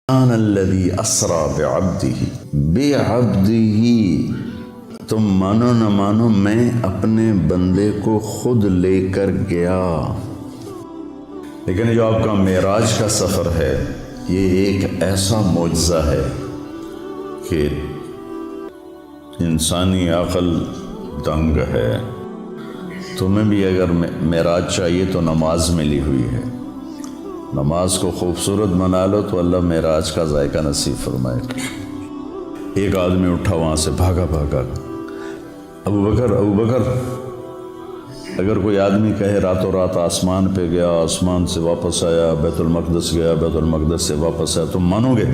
سبحان الذی اسریٰ بعبدہ، تم مانو نہ مانو میں اپنے بندے کو خود لے کر گیا۔ لیکن جو آپ کا معراج کا سفر ہے یہ ایک ایسا معجزہ ہے کہ انسانی عقل دنگ ہے۔ تمہیں بھی اگر معراج چاہیے تو نماز ملی ہوئی ہے، نماز کو خوبصورت بنا لو تو اللہ معراج کا ذائقہ نصیب فرمائے۔ ایک آدمی اٹھا وہاں سے، بھاگا ابو بکر، اگر کوئی آدمی کہے راتوں رات آسمان پہ گیا، آسمان سے واپس آیا، بیت المقدس گیا، بیت المقدس سے واپس آیا، تم مانو گے؟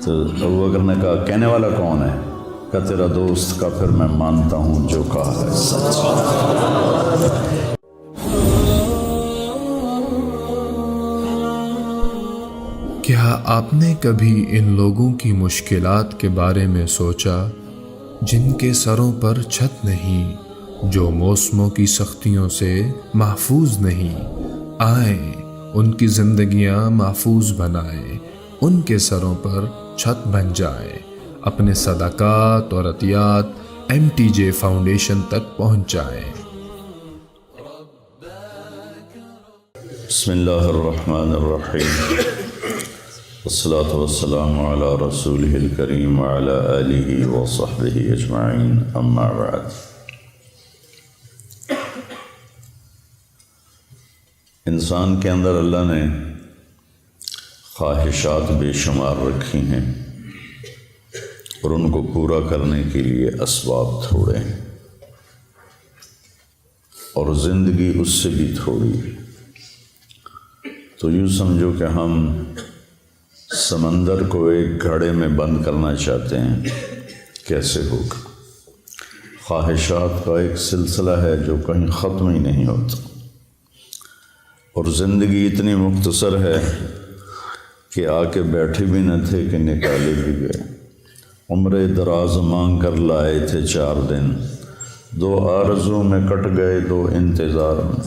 تو ابو بکر نے کہا کہنے والا کون ہے؟ کہا تیرا دوست۔ کا پھر میں مانتا ہوں جو کہا ہے سچ۔ کیا آپ نے کبھی ان لوگوں کی مشکلات کے بارے میں سوچا جن کے سروں پر چھت نہیں، جو موسموں کی سختیوں سے محفوظ نہیں؟ آئیں ان کی زندگیاں محفوظ بنائیں، ان کے سروں پر چھت بن جائے۔ اپنے صدقات اور عطیات MTJ فاؤنڈیشن تک پہنچائیں۔ بسم اللہ الرحمن الرحیم، والصلاة والسلام علی رسولہ الکریم وعلی آلہ وصحبہ اجمعین، اما بعد۔ انسان کے اندر اللہ نے خواہشات بے شمار رکھی ہیں اور ان کو پورا کرنے کے لیے اسباب تھوڑے ہیں، اور زندگی اس سے بھی تھوڑی ہے۔ تو یوں سمجھو کہ ہم سمندر کو ایک گھڑے میں بند کرنا چاہتے ہیں، کیسے ہوگا؟ خواہشات کا ایک سلسلہ ہے جو کہیں ختم ہی نہیں ہوتا، اور زندگی اتنی مختصر ہے کہ آ کے بیٹھے بھی نہ تھے کہ نکالے بھی گئے۔ عمر دراز مانگ کر لائے تھے 4 دن، 2 آرزوں میں کٹ گئے 2 انتظار میں۔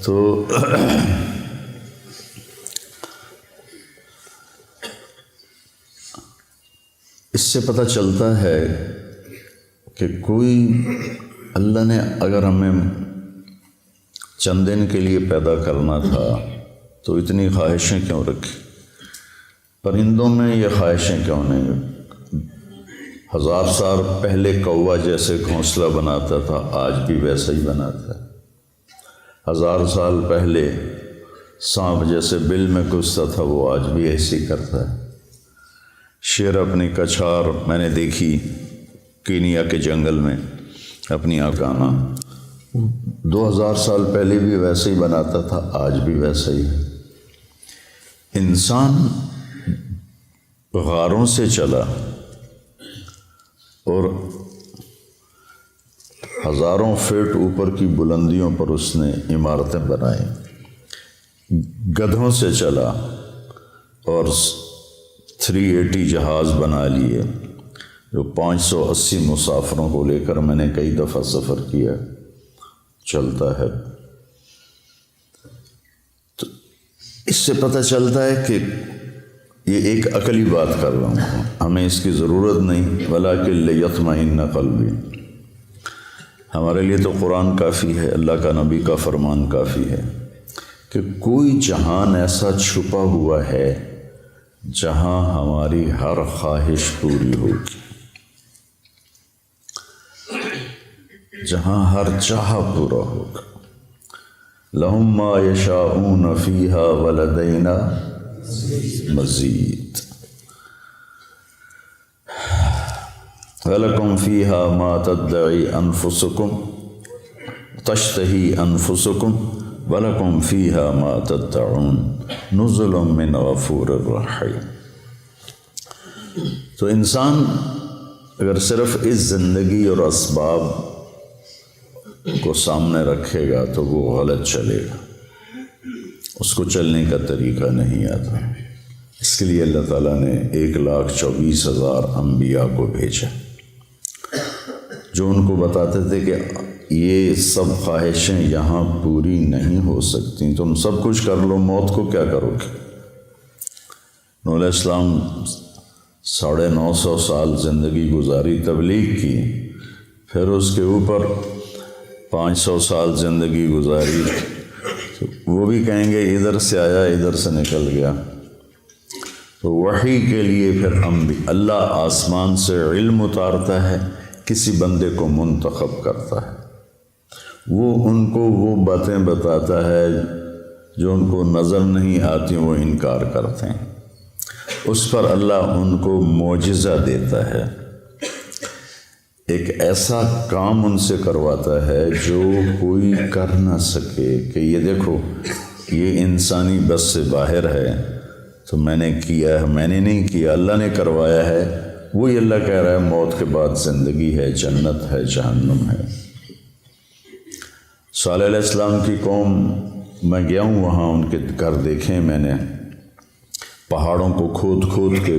تو اس سے پتہ چلتا ہے کہ کوئی اللہ نے اگر ہمیں چند دن کے لیے پیدا کرنا تھا تو اتنی خواہشیں کیوں رکھی؟ پرندوں میں یہ خواہشیں کیوں نہیں؟ 1000 سال پہلے کوا جیسے گھونسلہ بناتا تھا آج بھی ویسا ہی بناتا ہے۔ 1000 سال پہلے سانپ جیسے بل میں گھستا تھا وہ آج بھی ایسے ہی کرتا ہے۔ شیر اپنی کچھار میں نے دیکھی کینیا کے جنگل میں اپنی آکانا، 2000 سال پہلے بھی ویسے ہی بناتا تھا آج بھی ویسا ہی ہے۔ انسان غاروں سے چلا اور 1000 فٹ اوپر کی بلندیوں پر اس نے عمارتیں بنائیں، گدھوں سے چلا اور 380 جہاز بنا لیے جو 580 مسافروں کو لے کر میں نے کئی دفعہ سفر کیا چلتا ہے۔ تو اس سے پتہ چلتا ہے کہ یہ ایک عقلی بات کر رہا ہوں، ہمیں اس کی ضرورت نہیں، وَلَٰكِن لِيَطْمَئِنَّ قَلْبِي۔ ہمارے لیے تو قرآن کافی ہے، اللہ کا نبی کا فرمان کافی ہے کہ کوئی جہان ایسا چھپا ہوا ہے جہاں ہماری ہر خواہش پوری ہوگی، جہاں ہر چاہ پورا ہوگا۔ لَهُم مَّا يَشَاءُونَ فِيهَا وَلَدَيْنَا مزید، وَلَكُمْ فِيهَا مَا تَدَّعِي أَنفُسُكُمْ تَشْتَهِي أَنفُسُكُمْ وَلَكُمْ فِيهَا مَا تَدَّعُونَ نُزُلٌ مِّنْ غَفُورٍ رَحِيمٍ۔ تو انسان اگر صرف اس زندگی اور اسباب کو سامنے رکھے گا تو وہ غلط چلے گا، اس کو چلنے کا طریقہ نہیں آتا۔ اس کے لیے اللہ تعالیٰ نے 1,24,000 انبیاء کو بھیجا جو ان کو بتاتے تھے کہ یہ سب خواہشیں یہاں پوری نہیں ہو سکتی، تم سب کچھ کر لو، موت کو کیا کرو گے؟ نوح علیہ السلام 950 سال زندگی گزاری، تبلیغ کی، پھر اس کے اوپر 500 سال زندگی گزاری، تو وہ بھی کہیں گے ادھر سے آیا ادھر سے نکل گیا۔ تو وحی کے لیے پھر اللہ آسمان سے علم اتارتا ہے، کسی بندے کو منتخب کرتا ہے، وہ ان کو وہ باتیں بتاتا ہے جو ان کو نظر نہیں آتی، وہ انکار کرتے ہیں، اس پر اللہ ان کو معجزہ دیتا ہے، ایک ایسا کام ان سے کرواتا ہے جو کوئی کر نہ سکے، کہ یہ دیکھو یہ انسانی بس سے باہر ہے، تو میں نے کیا ہے، میں نے نہیں کیا، اللہ نے کروایا ہے۔ وہی اللہ کہہ رہا ہے موت کے بعد زندگی ہے، جنت ہے، جہنم ہے۔ صالح علیہ السلام کی قوم، میں گیا ہوں وہاں، ان کے گھر دیکھے میں نے، پہاڑوں کو کھود کھود کے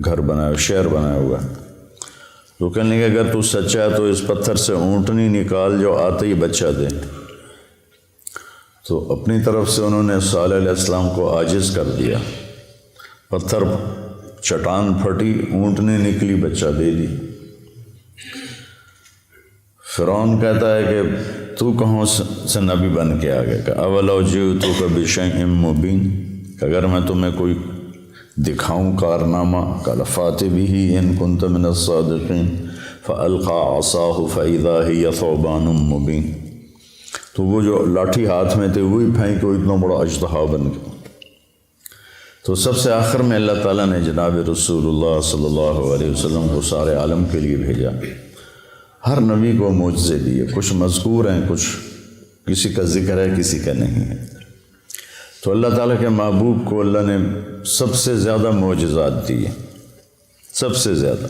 گھر بنایا، شہر بنایا ہوا۔ تو کہنے لگے اگر تو سچا ہے تو اس پتھر سے اونٹنی نکال جو آتے ہی بچہ دے۔ تو اپنی طرف سے انہوں نے صالح علیہ السلام کو عاجز کر دیا، پتھر چٹان پھٹی، اونٹنی نکلی، بچہ دے دی۔ فرعون کہتا ہے کہ تو کہاں سے نبی بن کے آ گیا، کہ اولو جئتک بشیء مبین، کہ اگر میں تمہیں کوئی دکھاؤں کارنامہ، قال فات بہ ان کنت من الصادقین، فالقى عصاہ فاذا ہی ثعبان مبین۔ تو وہ جو لاٹھی ہاتھ میں تھے وہی پھینکے، وہ اتنا بڑا اژدہا بن گیا۔ تو سب سے آخر میں اللہ تعالیٰ نے جناب رسول اللہ صلی اللہ علیہ وسلم کو سارے عالم کے لیے بھیجا۔ ہر نبی کو معجزے دیے، کچھ مذکور ہیں، کچھ کسی کا ذکر ہے، کسی کا نہیں ہے۔ تو اللہ تعالیٰ کے محبوب کو اللہ نے سب سے زیادہ معجزات دیے، سب سے زیادہ۔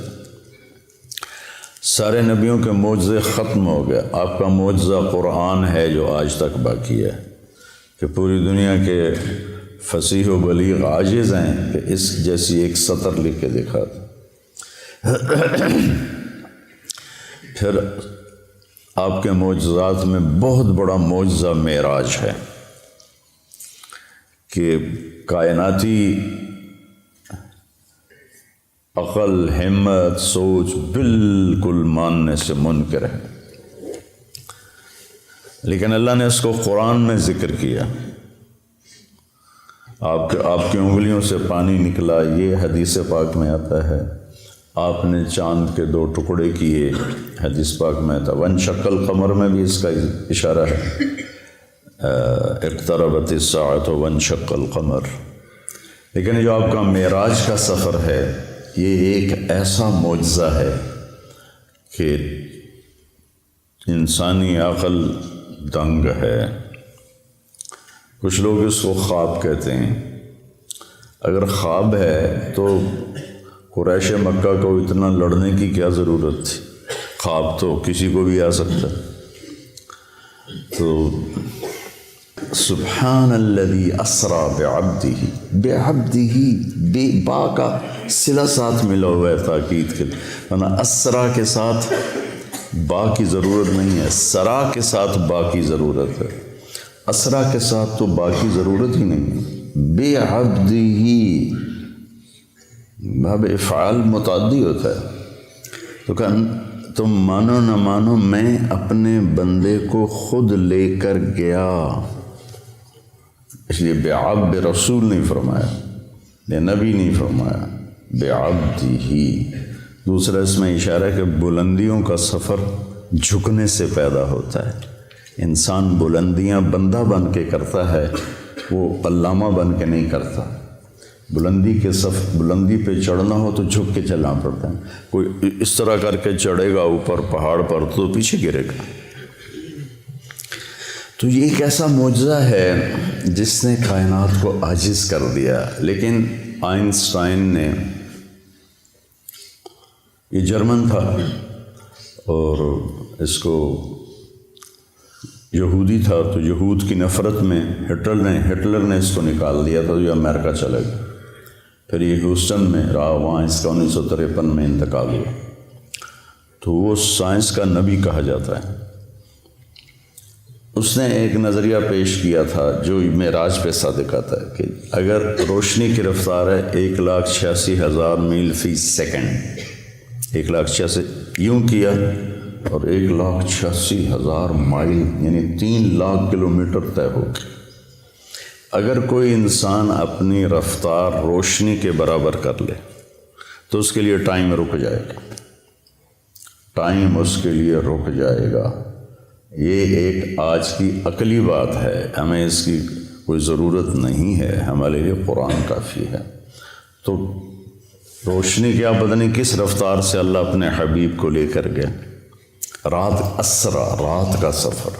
سارے نبیوں کے معجزے ختم ہو گئے، آپ کا معجزہ قرآن ہے جو آج تک باقی ہے، کہ پوری دنیا کے فصیح و بلیغ عاجز ہیں کہ اس جیسی ایک سطر لکھ کے دکھا دیں۔ پھر آپ کے معجزات میں بہت بڑا معجزہ معراج ہے، کہ کائناتی عقل، ہمت، سوچ بالکل ماننے سے منکر ہے، لیکن اللہ نے اس کو قرآن میں ذکر کیا۔ آپ کی انگلیوں سے پانی نکلا، یہ حدیث پاک میں آتا ہے۔ آپ نے چاند کے 2 ٹکڑے کیے، حدیث پاک میں آتا ہے۔ وانشق القمر میں بھی اس کا اشارہ ہے، اقتربت الساعۃ وانشق القمر۔ لیکن جو آپ کا معراج کا سفر ہے، یہ ایک ایسا معجزہ ہے کہ انسانی عقل دنگ ہے۔ کچھ لوگ اس کو خواب کہتے ہیں۔ اگر خواب ہے تو قریش مکہ کو اتنا لڑنے کی کیا ضرورت تھی؟ خواب تو کسی کو بھی آ سکتا ہے۔ تو سبحان الذی اسری بعبدہ، بے با کا صلہ ساتھ ملا ہوا ہے تاکید کے، ورنہ اسرا کے ساتھ با کی ضرورت نہیں ہے، سرا کے ساتھ با کی ضرورت ہے، اسرا کے ساتھ تو با کی ضرورت ہی نہیں ہے۔ بعبدہ باب افعال متعدی ہوتا ہے، تو کہ تم مانو نہ مانو میں اپنے بندے کو خود لے کر گیا، اس لیے بعبد رسول نہیں فرمایا، یہ نبی نہیں فرمایا، بعبدہ۔ دوسرا اس میں اشارہ ہے کہ بلندیوں کا سفر جھکنے سے پیدا ہوتا ہے۔ انسان بلندیاں بندہ بن کے کرتا ہے، وہ علامہ بن کے نہیں کرتا۔ بلندی پہ چڑھنا ہو تو جھک کے چلنا پڑتا ہے، کوئی اس طرح کر کے چڑھے گا اوپر پہاڑ پر تو پیچھے گرے گا۔ تو یہ ایک ایسا معجزہ ہے جس نے کائنات کو عاجز کر دیا۔ لیکن آئنسٹائن نے، یہ جرمن تھا اور اس کو یہودی تھا، تو یہود کی نفرت میں ہٹلر نے اس کو نکال دیا تھا، جو امریکہ چلا گیا۔ پھر یہ ہیوسٹن میں رہا، وہاں اس کا 1953 میں انتقال ہوا۔ تو وہ سائنس کا نبی کہا جاتا ہے۔ اس نے ایک نظریہ پیش کیا تھا جو معراج پہ صادق آتا ہے کہ اگر روشنی کی رفتار ہے 1,86,000 میل فی سیکنڈ، 1,86,000 یوں کیا اور 1,86,000 مائل یعنی 3,00,000 کلومیٹر طے ہو گئی۔ اگر کوئی انسان اپنی رفتار روشنی کے برابر کر لے تو اس کے لیے ٹائم رک جائے گا، ٹائم اس کے لیے رک جائے گا۔ یہ ایک آج کی عقلی بات ہے، ہمیں اس کی کوئی ضرورت نہیں ہے، ہمارے لیے قرآن کافی ہے۔ تو روشنی کیا پتہ نہیں کس رفتار سے اللہ اپنے حبیب کو لے کر گئے، رات اسرا، رات کا سفر۔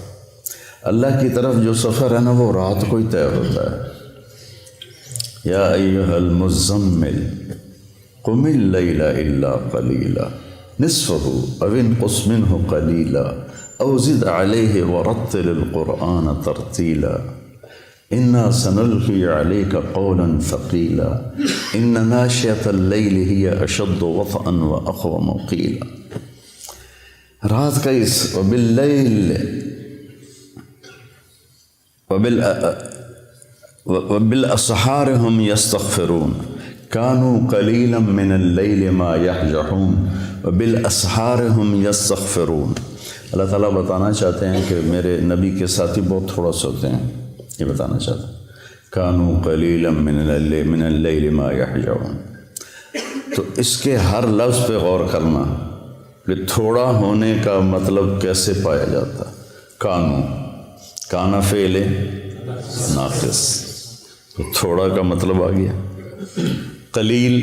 اللہ کی طرف جو سفر ہے نا وہ رات کو ہی طے ہوتا ہے۔ یا ایھا المزمل قم اللیل الا قلیلا نصفہ او انقص منہ قلیلا او زد علیہ ورتل القرآن ترتیلا انا سنلقی علیک قولا ثقیلا ان ناشئۃ اللیل ہی اشد وطئا واقوم قیلا۔ رات کا اس وباللیل وبالاسحار هم یستغفرون کانوا قلیلا من اللیل ما یہجعون وبالاسحار هم یستغفرون۔ اللہ تعالیٰ بتانا چاہتے ہیں کہ میرے نبی کے ساتھی بہت تھوڑا سوتے ہیں، یہ بتانا چاہتے ہیں کانوا قلیلا من اللیل ما یہجعون۔ تو اس کے ہر لفظ پہ غور کرنا کہ تھوڑا ہونے کا مطلب کیسے پایا جاتا۔ کانا فعل ناقص، تو تھوڑا کا مطلب آ گیا۔ قلیل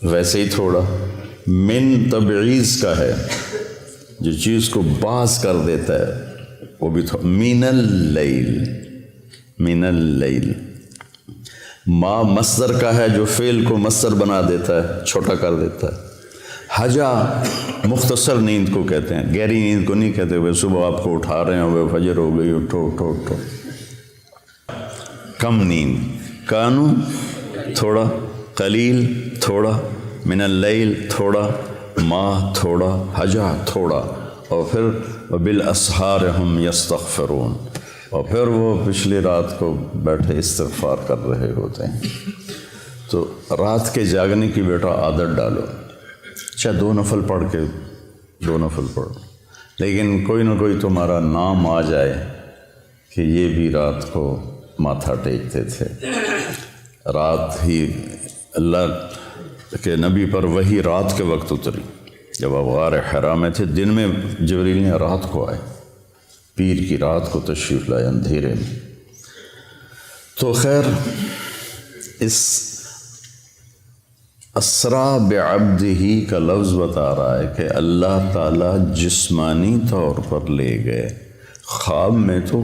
ویسے ہی تھوڑا، من تبعیض کا ہے، جو چیز کو باز کر دیتا ہے وہ بھی تھوڑا۔ من اللیل ما مصدر کا ہے جو فعل کو مصدر بنا دیتا ہے، چھوٹا کر دیتا ہے۔ حجا مختصر نیند کو کہتے ہیں، گہری نیند کو نہیں کہتے ہوئے صبح آپ کو اٹھا رہے ہیں وہ فجر ہو گئی اٹھو اٹھو اٹھو، کم نیند۔ کانو تھوڑا، قلیل تھوڑا، من اللیل تھوڑا، ما تھوڑا، حجا تھوڑا، اور پھر وبالاسحار ہم یستغفرون، اور پھر وہ پچھلی رات کو بیٹھے استغفار کر رہے ہوتے ہیں۔ تو رات کے جاگنے کی بیٹا عادت ڈالو، چاہے 2 نفل پڑھ کے 2 نفل پڑھو، لیکن کوئی نہ کوئی تمہارا نام آ جائے کہ یہ بھی رات کو ماتھا ٹیکتے تھے۔ رات ہی اللہ کے نبی پر وہی رات کے وقت اتری جب آپ غار حرا میں تھے، دن میں جبریل نے رات کو آئے، پیر کی رات کو تشریف لائے اندھیرے میں۔ تو خیر، اس اسرا بعبدہ کا لفظ بتا رہا ہے کہ اللہ تعالیٰ جسمانی طور پر لے گئے۔ خواب میں تو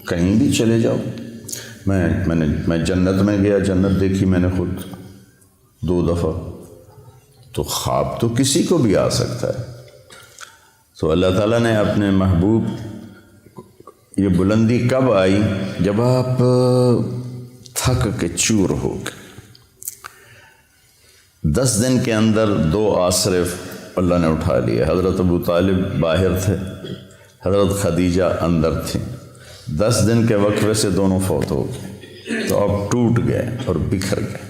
کہیں بھی چلے جاؤ، میں جنت میں گیا، جنت دیکھی میں نے خود 2 دفعہ، تو خواب تو کسی کو بھی آ سکتا ہے۔ تو اللہ تعالیٰ نے اپنے محبوب، یہ بلندی کب آئی؟ جب آپ تھک کے چور ہو گئے۔ 10 دن کے اندر 2 آسرے اللہ نے اٹھا لیے۔ حضرت ابو طالب باہر تھے، حضرت خدیجہ اندر تھیں۔ 10 دن کے وقفے سے دونوں فوت ہو گئے، تو اب ٹوٹ گئے اور بکھر گئے۔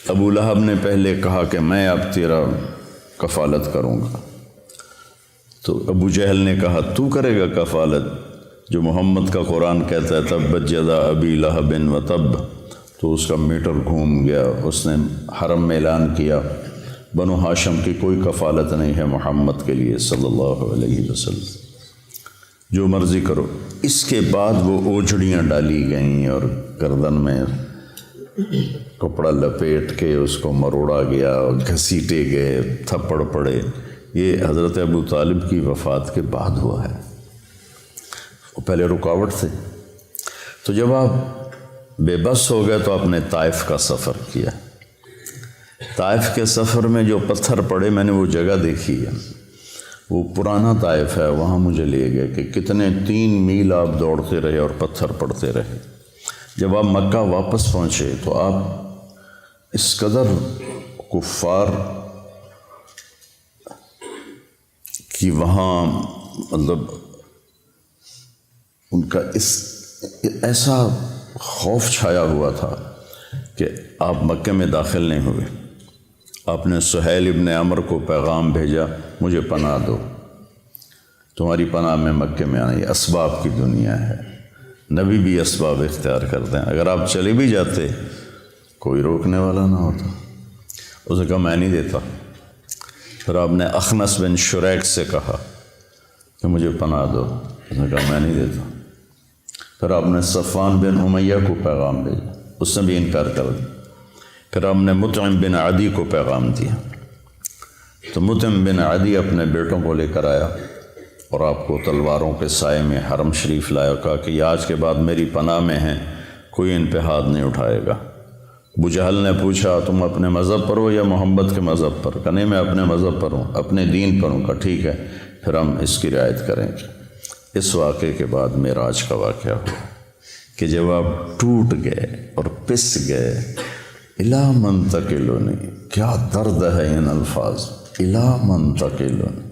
ابو لہب نے پہلے کہا کہ میں اب تیرا کفالت کروں گا، تو ابو جہل نے کہا تو کرے گا کفالت، جو محمد کا قرآن کہتا ہے تبت یدا ابی لہب وتب، تو اس کا میٹر گھوم گیا۔ اس نے حرم میں اعلان کیا بنو ہاشم کی کوئی کفالت نہیں ہے محمد کے لیے صلی اللہ علیہ وسلم، جو مرضی کرو۔ اس کے بعد وہ اوجھڑیاں ڈالی گئیں اور گردن میں کپڑا لپیٹ کے اس کو مروڑا گیا، گھسیٹے گئے، تھپڑ پڑے۔ یہ حضرت ابو طالب کی وفات کے بعد ہوا ہے، وہ پہلے رکاوٹ تھے۔ تو جب آپ بے بس ہو گئے تو آپ نے طائف کا سفر کیا۔ طائف کے سفر میں جو پتھر پڑے، میں نے وہ جگہ دیکھی ہے، وہ پرانا طائف ہے، وہاں مجھے لے گئے کہ کتنے 3 میل آپ دوڑتے رہے اور پتھر پڑتے رہے۔ جب آپ مکہ واپس پہنچے تو آپ اس قدر کفار کی وہاں مطلب ان کا ایسا خوف چھایا ہوا تھا کہ آپ مکے میں داخل نہیں ہوئے. آپ نے سہیل ابن عمر کو پیغام بھیجا مجھے پناہ دو، تمہاری پناہ میں مکے میں آنا. یہ اسباب کی دنیا ہے، نبی بھی اسباب اختیار کرتے ہیں. اگر آپ چلے بھی جاتے کوئی روکنے والا نہ ہوتا. اس نے کہا میں نہیں دیتا. پھر آپ نے اخنس بن شریک سے کہا کہ مجھے پناہ دو. اس نے کہا میں نہیں دیتا. پھر آپ نے صفوان بن امیہ کو پیغام بھیجا، اس نے بھی انکار کر دیا. پھر آپ نے مطعم بن عدی کو پیغام دیا. تو مطعم بن عدی اپنے بیٹوں کو لے کر آیا اور آپ کو تلواروں کے سائے میں حرم شریف لایا. کہا کہ یہ آج کے بعد میری پناہ میں ہیں، کوئی ان پہ ہاتھ نہیں اٹھائے گا. ابو جہل نے پوچھا تم اپنے مذہب پر ہو یا محمد کے مذہب پر؟ کہا نہیں میں اپنے مذہب پر ہوں، اپنے دین پر ہوں. کہا ٹھیک ہے پھر ہم اس کی رعایت کریں گے. اس واقعے کے بعد معراج کا واقعہ ہوا کہ جب آپ ٹوٹ گئے اور پس گئے. الا منتقلونی، کیا درد ہے ان الفاظ. الا منتقلونی،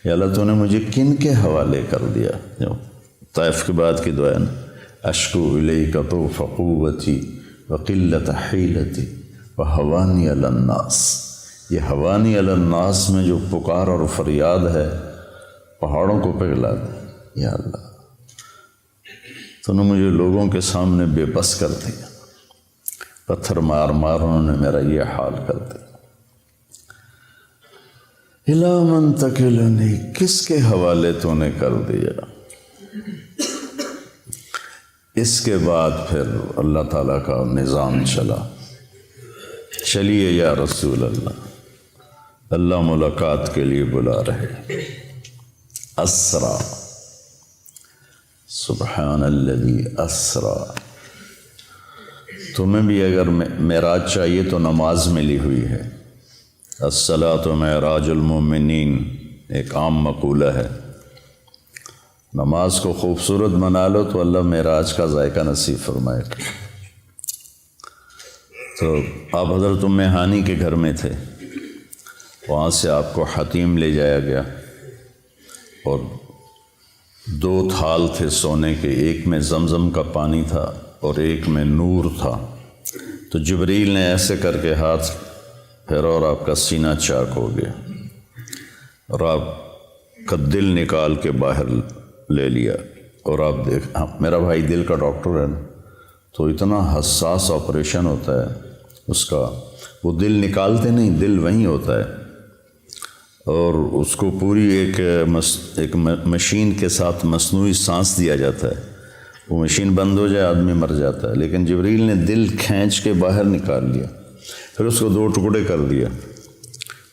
یا اللہ تو نے مجھے کن کے حوالے کر دیا. جو طائف کے بعد کی دعا ہے نا، اشکو الیک طوف قوتی وقلت حیلتی وحوانی علی الناس. یہ حوانی علی الناس میں جو پکار اور فریاد ہے پہاڑوں کو پگھلا دے. یا اللہ تو نے مجھے لوگوں کے سامنے بے بس کر دیا، پتھر مار مار انہوں نے میرا یہ حال کر دیا. الا منتقلنی، کس کے حوالے تو نے کر دیا. اس کے بعد پھر اللہ تعالیٰ کا نظام چلا. چلیے یا رسول اللہ، اللہ ملاقات کے لیے بلا رہے. اسرا، سبحان الذی اسرا. تمہیں بھی اگر معراج چاہیے تو نماز ملی ہوئی ہے. الصلاۃ معراج المؤمنین ایک عام مقولہ ہے. نماز کو خوبصورت بنا لو تو اللہ معراج کا ذائقہ نصیب فرمائے. تو آپ حضرت ام ہانی کے گھر میں تھے، وہاں سے آپ کو حتیم لے جایا گیا اور 2 تھال تھے سونے کے، ایک میں زمزم کا پانی تھا اور ایک میں نور تھا. تو جبریل نے ایسے کر کے ہاتھ پھیرا اور آپ کا سینہ چاک ہو گیا اور آپ کا دل نکال کے باہر لے لیا. اور آپ دیکھ، میرا بھائی دل کا ڈاکٹر ہے نا، تو اتنا حساس آپریشن ہوتا ہے اس کا. وہ دل نکالتے نہیں، دل وہیں ہوتا ہے اور اس کو پوری ایک مشین کے ساتھ مصنوعی سانس دیا جاتا ہے. وہ مشین بند ہو جائے آدمی مر جاتا ہے. لیکن جبریل نے دل کھینچ کے باہر نکال لیا، پھر اس کو 2 ٹکڑے کر دیا،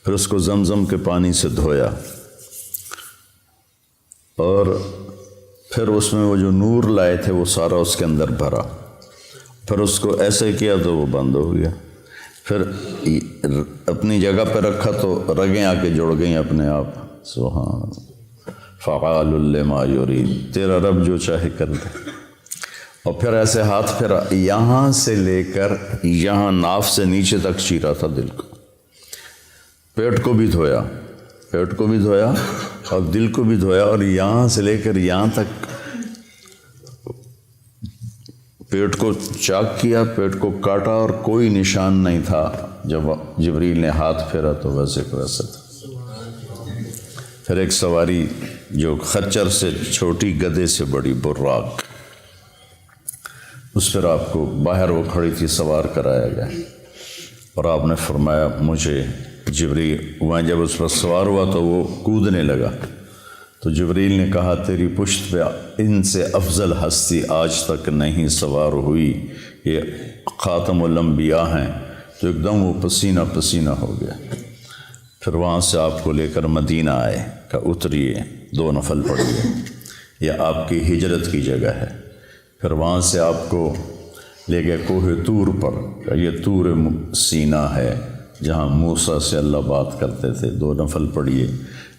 پھر اس کو زمزم کے پانی سے دھویا اور پھر اس میں وہ جو نور لائے تھے وہ سارا اس کے اندر بھرا. پھر اس کو ایسے کیا تو وہ بند ہو گیا. پھر اپنی جگہ پہ رکھا تو رگیں آ کے جڑ گئیں اپنے آپ. سبحان فعال لما یرید، تیرا رب جو چاہے کر دے. اور پھر ایسے ہاتھ پھیرا، یہاں سے لے کر یہاں ناف سے نیچے تک چیرا تھا دل کو. پیٹ کو بھی دھویا، پیٹ کو بھی دھویا اور دل کو بھی دھویا، اور یہاں سے لے کر یہاں تک پیٹ کو چاک کیا، پیٹ کو کاٹا اور کوئی نشان نہیں تھا. جب جبریل نے ہاتھ پھیرا تو ویسے کو ویسے تھا. پھر ایک سواری جو خچر سے چھوٹی، گدھے سے بڑی، براق، اس پر آپ کو باہر وہ کھڑی تھی سوار کرایا گیا اور آپ نے فرمایا مجھے جبریل. وہاں جب اس پر سوار ہوا تو وہ کودنے لگا تو جبریل نے کہا تیری پشت پہ ان سے افضل ہستی آج تک نہیں سوار ہوئی، یہ خاتم الانبیاء ہیں. تو ایک دم وہ پسینہ پسینہ ہو گیا. پھر وہاں سے آپ کو لے کر مدینہ آئے، کہ اتریے 2 نفل پڑھیے، یہ آپ کی ہجرت کی جگہ ہے. پھر وہاں سے آپ کو لے گئے کوہ طور پر، کہ یہ طور سینا ہے جہاں موسیٰ سے اللہ بات کرتے تھے. 2 نفل پڑھیے.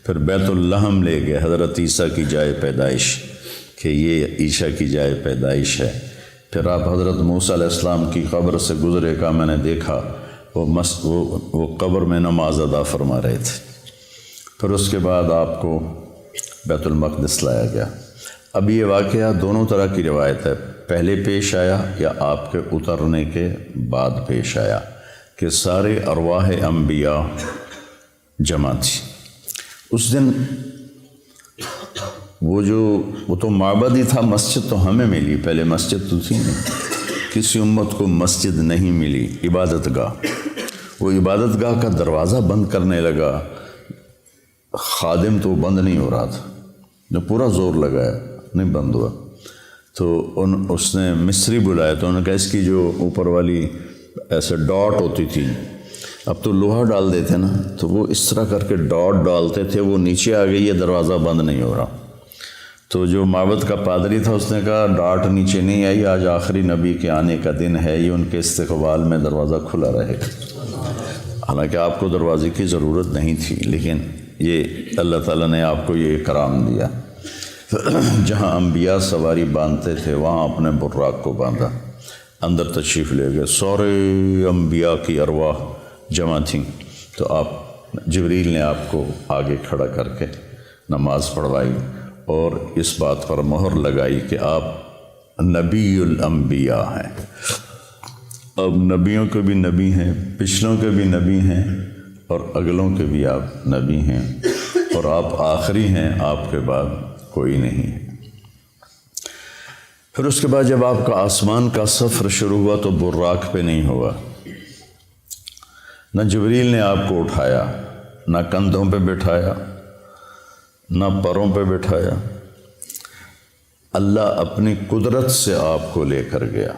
پھر بیت اللحم لے گئے، حضرت عیسیٰ کی جائے پیدائش، کہ یہ عیسیٰ کی جائے پیدائش ہے. پھر آپ حضرت موسیٰ علیہ السلام کی قبر سے گزرے، کا میں نے دیکھا وہ قبر میں نماز ادا فرما رہے تھے. پھر اس کے بعد آپ کو بیت المقدس لایا گیا۔ اب یہ واقعہ دونوں طرح کی روایت ہے، پہلے پیش آیا یا آپ کے اترنے کے بعد پیش آیا کہ سارے ارواح انبیاء جمع تھی اس دن۔ وہ تو معبد ہی تھا، مسجد تو ہمیں ملی، پہلے مسجد تو تھی نہیں، کسی امت کو مسجد نہیں ملی، عبادت گاہ۔ وہ عبادت گاہ کا دروازہ بند کرنے لگا، خادم تو بند نہیں ہو رہا تھا، جو پورا زور لگایا نہیں بند ہوا، تو اس نے مصری بلایا، تو انہوں نے کہا اس کی جو اوپر والی ایسے ڈاٹ ہوتی تھی، اب تو لوہا ڈال دیتے نا، تو وہ اس طرح کر کے ڈاٹ ڈالتے تھے، وہ نیچے آ گئی، یہ دروازہ بند نہیں ہو رہا۔ تو جو معبد کا پادری تھا اس نے کہا ڈاٹ نیچے نہیں آئی، آج آخری نبی کے آنے کا دن ہے، یہ ان کے استقبال میں دروازہ کھلا رہے گا۔ حالانکہ آپ کو دروازے کی ضرورت نہیں تھی، لیکن یہ اللہ تعالیٰ نے آپ کو یہ اکرام دیا۔ جہاں انبیاء سواری باندھتے تھے وہاں اپنے براق کو باندھا، اندر تشریف لے گئے، سارے انبیاء کی ارواح جمع تھیں، تو جبریل نے آپ کو آگے کھڑا کر کے نماز پڑھوائی اور اس بات پر مہر لگائی کہ آپ نبی الانبیاء ہیں۔ اب نبیوں کے بھی نبی ہیں، پچھلوں کے بھی نبی ہیں اور اگلوں کے بھی آپ نبی ہیں، اور آپ آخری ہیں، آپ کے بعد کوئی نہیں ہے۔ پھر اس کے بعد جب آپ کا آسمان کا سفر شروع ہوا تو براق پہ نہیں ہوا، نہ جبریل نے آپ کو اٹھایا، نہ کندھوں پہ بٹھایا، نہ پروں پہ بٹھایا، اللہ اپنی قدرت سے آپ کو لے کر گیا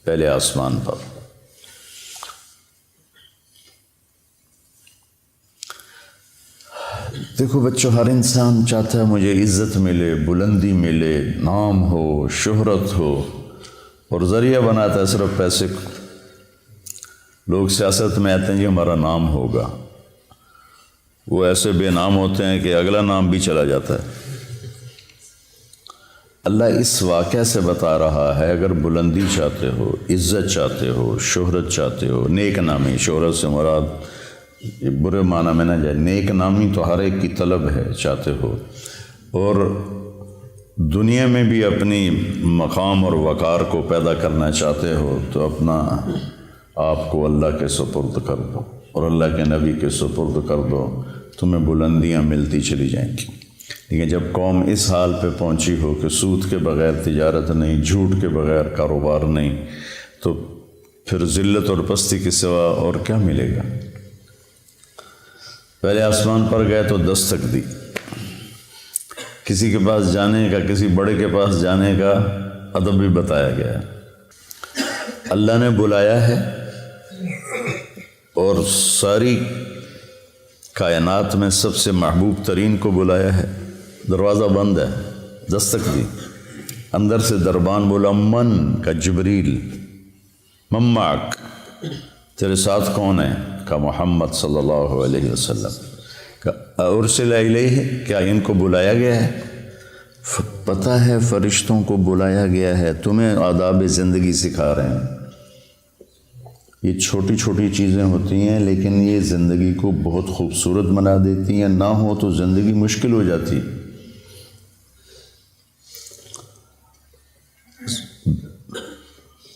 پہلے آسمان پر۔ دیکھو بچوں، ہر انسان چاہتا ہے مجھے عزت ملے، بلندی ملے، نام ہو، شہرت ہو، اور ذریعہ بناتا ہے صرف پیسے کو۔ لوگ سیاست میں آتے ہیں جی ہمارا نام ہوگا، وہ ایسے بے نام ہوتے ہیں کہ اگلا نام بھی چلا جاتا ہے۔ اللہ اس واقعہ سے بتا رہا ہے اگر بلندی چاہتے ہو، عزت چاہتے ہو، شہرت چاہتے ہو، نیک نامی، شہرت سے مراد برے معنی میں نہ جائے، نیک نامی تو ہر ایک کی طلب ہے، چاہتے ہو، اور دنیا میں بھی اپنی مقام اور وقار کو پیدا کرنا چاہتے ہو، تو اپنا آپ کو اللہ کے سپرد کر دو اور اللہ کے نبی کے سپرد کر دو، تمہیں بلندیاں ملتی چلی جائیں گی۔ لیکن جب قوم اس حال پہ پہنچی ہو کہ سود کے بغیر تجارت نہیں، جھوٹ کے بغیر کاروبار نہیں، تو پھر ذلت اور پستی کے سوا اور کیا ملے گا؟ پہلے آسمان پر گئے تو دستک دی، کسی کے پاس جانے کا، کسی بڑے کے پاس جانے کا ادب بھی بتایا گیا ہے۔ اللہ نے بلایا ہے اور ساری کائنات میں سب سے محبوب ترین کو بلایا ہے، دروازہ بند ہے، دستک دی، اندر سے دربان بولا، من کا جبریل، من معک، تیرے ساتھ کون ہے؟ کا محمد صلی اللہ علیہ وسلم۔ ارسل الیہ، کیا ان کو بلایا گیا ہے؟ پتہ ہے فرشتوں کو بلایا گیا ہے، تمہیں آداب زندگی سکھا رہے ہیں۔ یہ چھوٹی چھوٹی چیزیں ہوتی ہیں لیکن یہ زندگی کو بہت خوبصورت بنا دیتی ہیں، نہ ہو تو زندگی مشکل ہو جاتی۔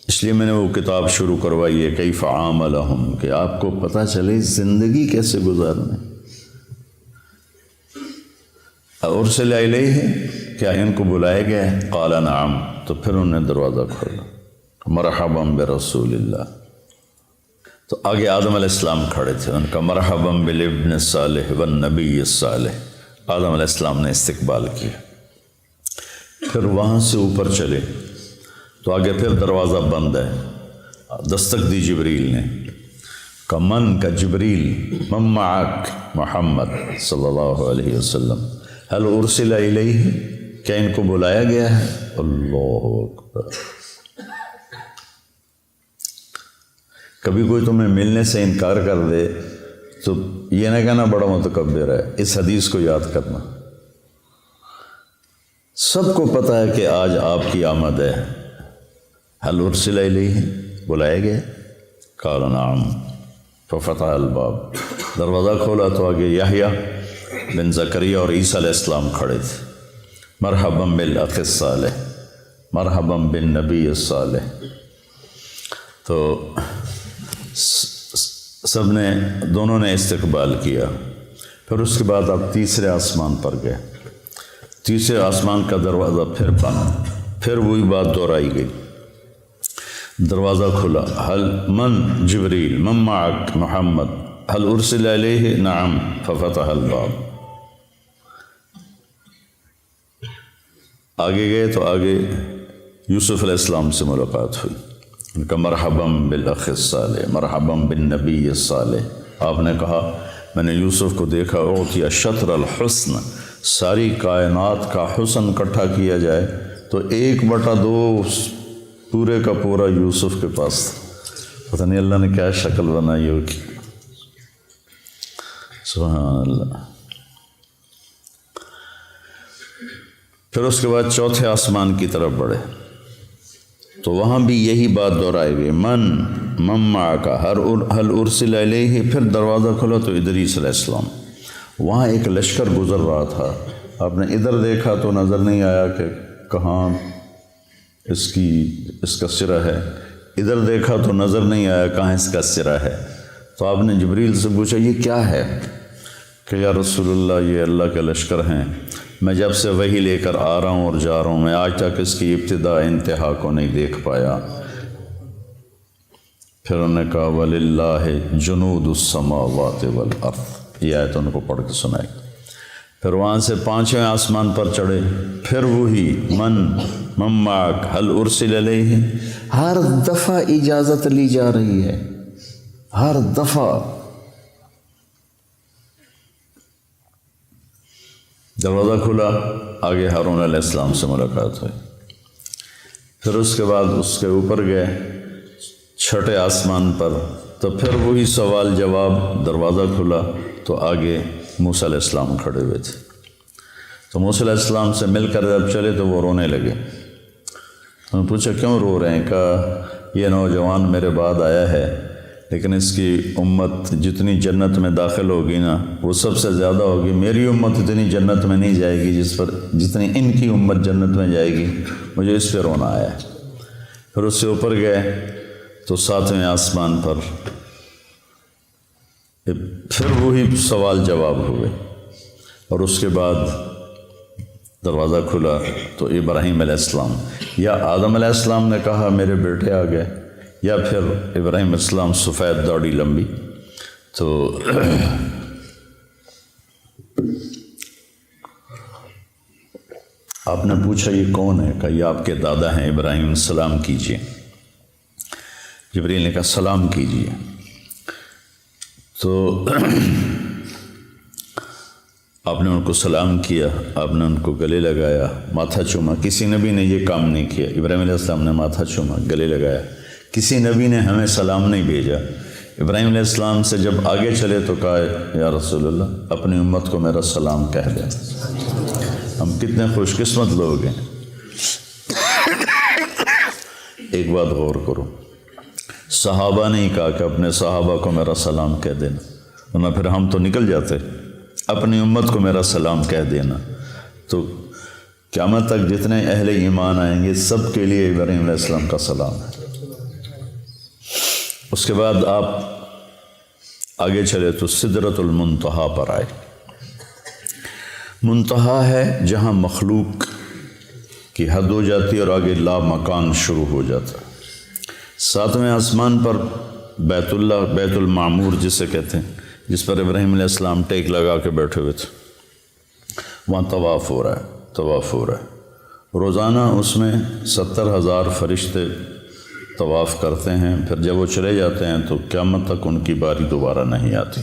اس لیے میں نے وہ کتاب شروع کروائی ہے، کیف عاملہم، کہ آپ کو پتہ چلے زندگی کیسے گزارنا ہے۔ ارسل الیہ، کیا ان کو بلایا گیا ہے؟ قال نعم، تو پھر انہوں نے دروازہ کھولا، مرحبا برسول اللہ۔ تو آگے آدم علیہ السلام کھڑے تھے، ان کا مرحبا بالابن الصالح والنبی الصالح، آدم علیہ السلام نے استقبال کیا۔ پھر وہاں سے اوپر چلے تو آگے پھر دروازہ بند ہے، دستک دی جبریل نے، کا من کا جبریل، من معک محمد صلی اللہ علیہ وسلم، هل ارسل الیہ، کیا ان کو بلایا گیا ہے؟ اللہ اکبر۔ کبھی کوئی تمہیں ملنے سے انکار کر دے تو یہ نہ کہنا بڑا متکبر ہے، اس حدیث کو یاد کرنا۔ سب کو پتہ ہے کہ آج آپ کی آمد ہے، هل ارسل الیہ، بلایا گیا؟ قال نعم، ففتح الباب، دروازہ کھولا تو آگے یحییٰ بن زکریا اور عیسیٰ علیہ السلام کھڑے تھے، مرحباً بالاخ الصالح، مرحباً بالنبی الصالح۔ تو سب نے، دونوں نے استقبال کیا۔ پھر اس کے بعد آپ تیسرے آسمان پر گئے، تیسرے آسمان کا دروازہ پھر بند، پھر وہی بات دہرائی گئی۔ دروازہ کھلا، حل من جبریل من معک محمد حل ارسل علیہ نعم ففتح الباب۔ آگے گئے تو آگے یوسف علیہ السلام سے ملاقات ہوئی، ان کا مرحباً بالاخ الصالح، مرحباً بالنبی الصالح۔ آپ نے کہا میں نے یوسف کو دیکھا، اعطی شطر الحسن، ساری کائنات کا حسن اکٹھا کیا جائے تو 1/2 پورے کا پورا یوسف کے پاس تھا۔ پتہ نہیں اللہ نے کیا شکل بنائی ہوگی، سبحان اللہ۔ پھر اس کے بعد چوتھے آسمان کی طرف بڑھے تو وہاں بھی یہی بات دہرائی گئی، من معک حل ارسل علیہ۔ پھر دروازہ کھلا تو ادریس علیہ السلام، وہاں ایک لشکر گزر رہا تھا، آپ نے ادھر دیکھا تو نظر نہیں آیا کہ کہاں اس کا سرا ہے، ادھر دیکھا تو نظر نہیں آیا کہاں اس کا سرا ہے۔ تو آپ نے جبریل سے پوچھا یہ کیا ہے؟ کہ یا رسول اللہ یہ اللہ کے لشکر ہیں، میں جب سے وہی لے کر آ رہا ہوں اور جا رہا ہوں، میں آج تک اس کی ابتدا انتہا کو نہیں دیکھ پایا۔ پھر انہوں نے کہا وَلِلَّهِ جُنُودُ السَّمَاوَاتِ وَالْأَرْضِ، یہ آیت ان کو پڑھ کے سنائی۔ پھر وہاں سے 5ویں آسمان پر چڑھے، پھر وہی من معک حل ارسل علیہ۔ ہر دفعہ اجازت لی جا رہی ہے، ہر دفعہ۔ دروازہ کھلا، آگے ہارون علیہ السلام سے ملاقات ہوئی۔ پھر اس کے بعد اس کے اوپر گئے 6ٹھے آسمان پر، تو پھر وہی سوال جواب، دروازہ کھلا تو آگے موسیٰ علیہ السلام کھڑے ہوئے تھے۔ تو موسیٰ علیہ السلام سے مل کر جب چلے تو وہ رونے لگے۔ انہوں نے پوچھا کیوں رو رہے ہیں؟ کہا یہ نوجوان میرے بعد آیا ہے، لیکن اس کی امت جتنی جنت میں داخل ہوگی نا وہ سب سے زیادہ ہوگی، میری امت اتنی جنت میں نہیں جائے گی جتنی ان کی امت جنت میں جائے گی، مجھے اس پہ رونا آیا ہے۔ پھر اس سے اوپر گئے تو 7ویں آسمان پر پھر وہی سوال جواب ہوئے، اور اس کے بعد دروازہ کھلا تو ابراہیم علیہ السلام یا آدم علیہ السلام نے کہا میرے بیٹے آ گئے، یا پھر ابراہیم علیہ السلام سفید داڑھی لمبی۔ تو آپ نے پوچھا یہ کون ہے؟ کہا یہ آپ کے دادا ہیں ابراہیم، سلام کیجیے۔ جبریل نے کہا سلام کیجیے۔ تو آپ نے ان کو سلام کیا، آپ نے ان کو گلے لگایا، ماتھا چوما۔ کسی نبی نے یہ کام نہیں کیا، ابراہیم علیہ السلام نے ماتھا چوما، گلے لگایا۔ کسی نبی نے ہمیں سلام نہیں بھیجا۔ ابراہیم علیہ السلام سے جب آگے چلے تو کہا یا رسول اللہ اپنی امت کو میرا سلام کہہ دیں۔ ہم کتنے خوش قسمت لوگ ہیں۔ ایک بات غور کرو، صحابہ نے کہا کہ اپنے صحابہ کو میرا سلام کہہ دینا، ورنہ پھر ہم تو نکل جاتے۔ اپنی امت کو میرا سلام کہہ دینا، تو قیامت تک جتنے اہل ایمان آئیں گے سب کے لیے ابراہیم علیہ السلام کا سلام ہے۔ اس کے بعد آپ آگے چلے تو سدرۃ المنتہا پر آئے۔ منتہا ہے جہاں مخلوق کی حد ہو جاتی ہے اور آگے لا مکان شروع ہو جاتا ہے۔ 7ویں آسمان پر بیت اللہ، بیت المعمور جسے کہتے ہیں، جس پر ابراہیم علیہ السلام ٹیک لگا کے بیٹھے ہوئے تھے، وہاں طواف ہو رہا ہے، طواف ہو رہا ہے۔ روزانہ اس میں 70,000 فرشتے طواف کرتے ہیں، پھر جب وہ چلے جاتے ہیں تو قیامت تک ان کی باری دوبارہ نہیں آتی،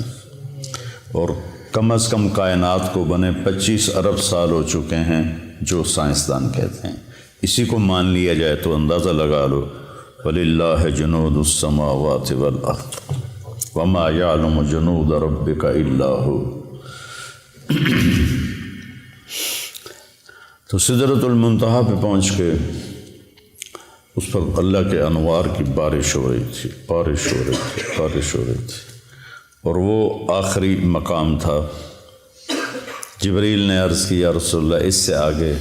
اور کم از کم کائنات کو بنے 25 ارب سال ہو چکے ہیں، جو سائنسدان کہتے ہیں۔ اسی کو مان لیا جائے تو اندازہ لگا لو، وَلِلَّهِ جُنُودُ السَّمَاوَاتِ وَالْأَرْضِ وَمَا يَعْلَمُ جُنُودَ رَبِّكَ إِلَّا هُوَ۔ تو سدرۃ المنتہا پہ پہنچ کے اس پر اللہ کے انوار کی بارش ہو رہی تھی، بارش ہو رہی تھی، اور وہ آخری مقام تھا جبریل نے عرض کی یا رسول اللہ اس سے آگے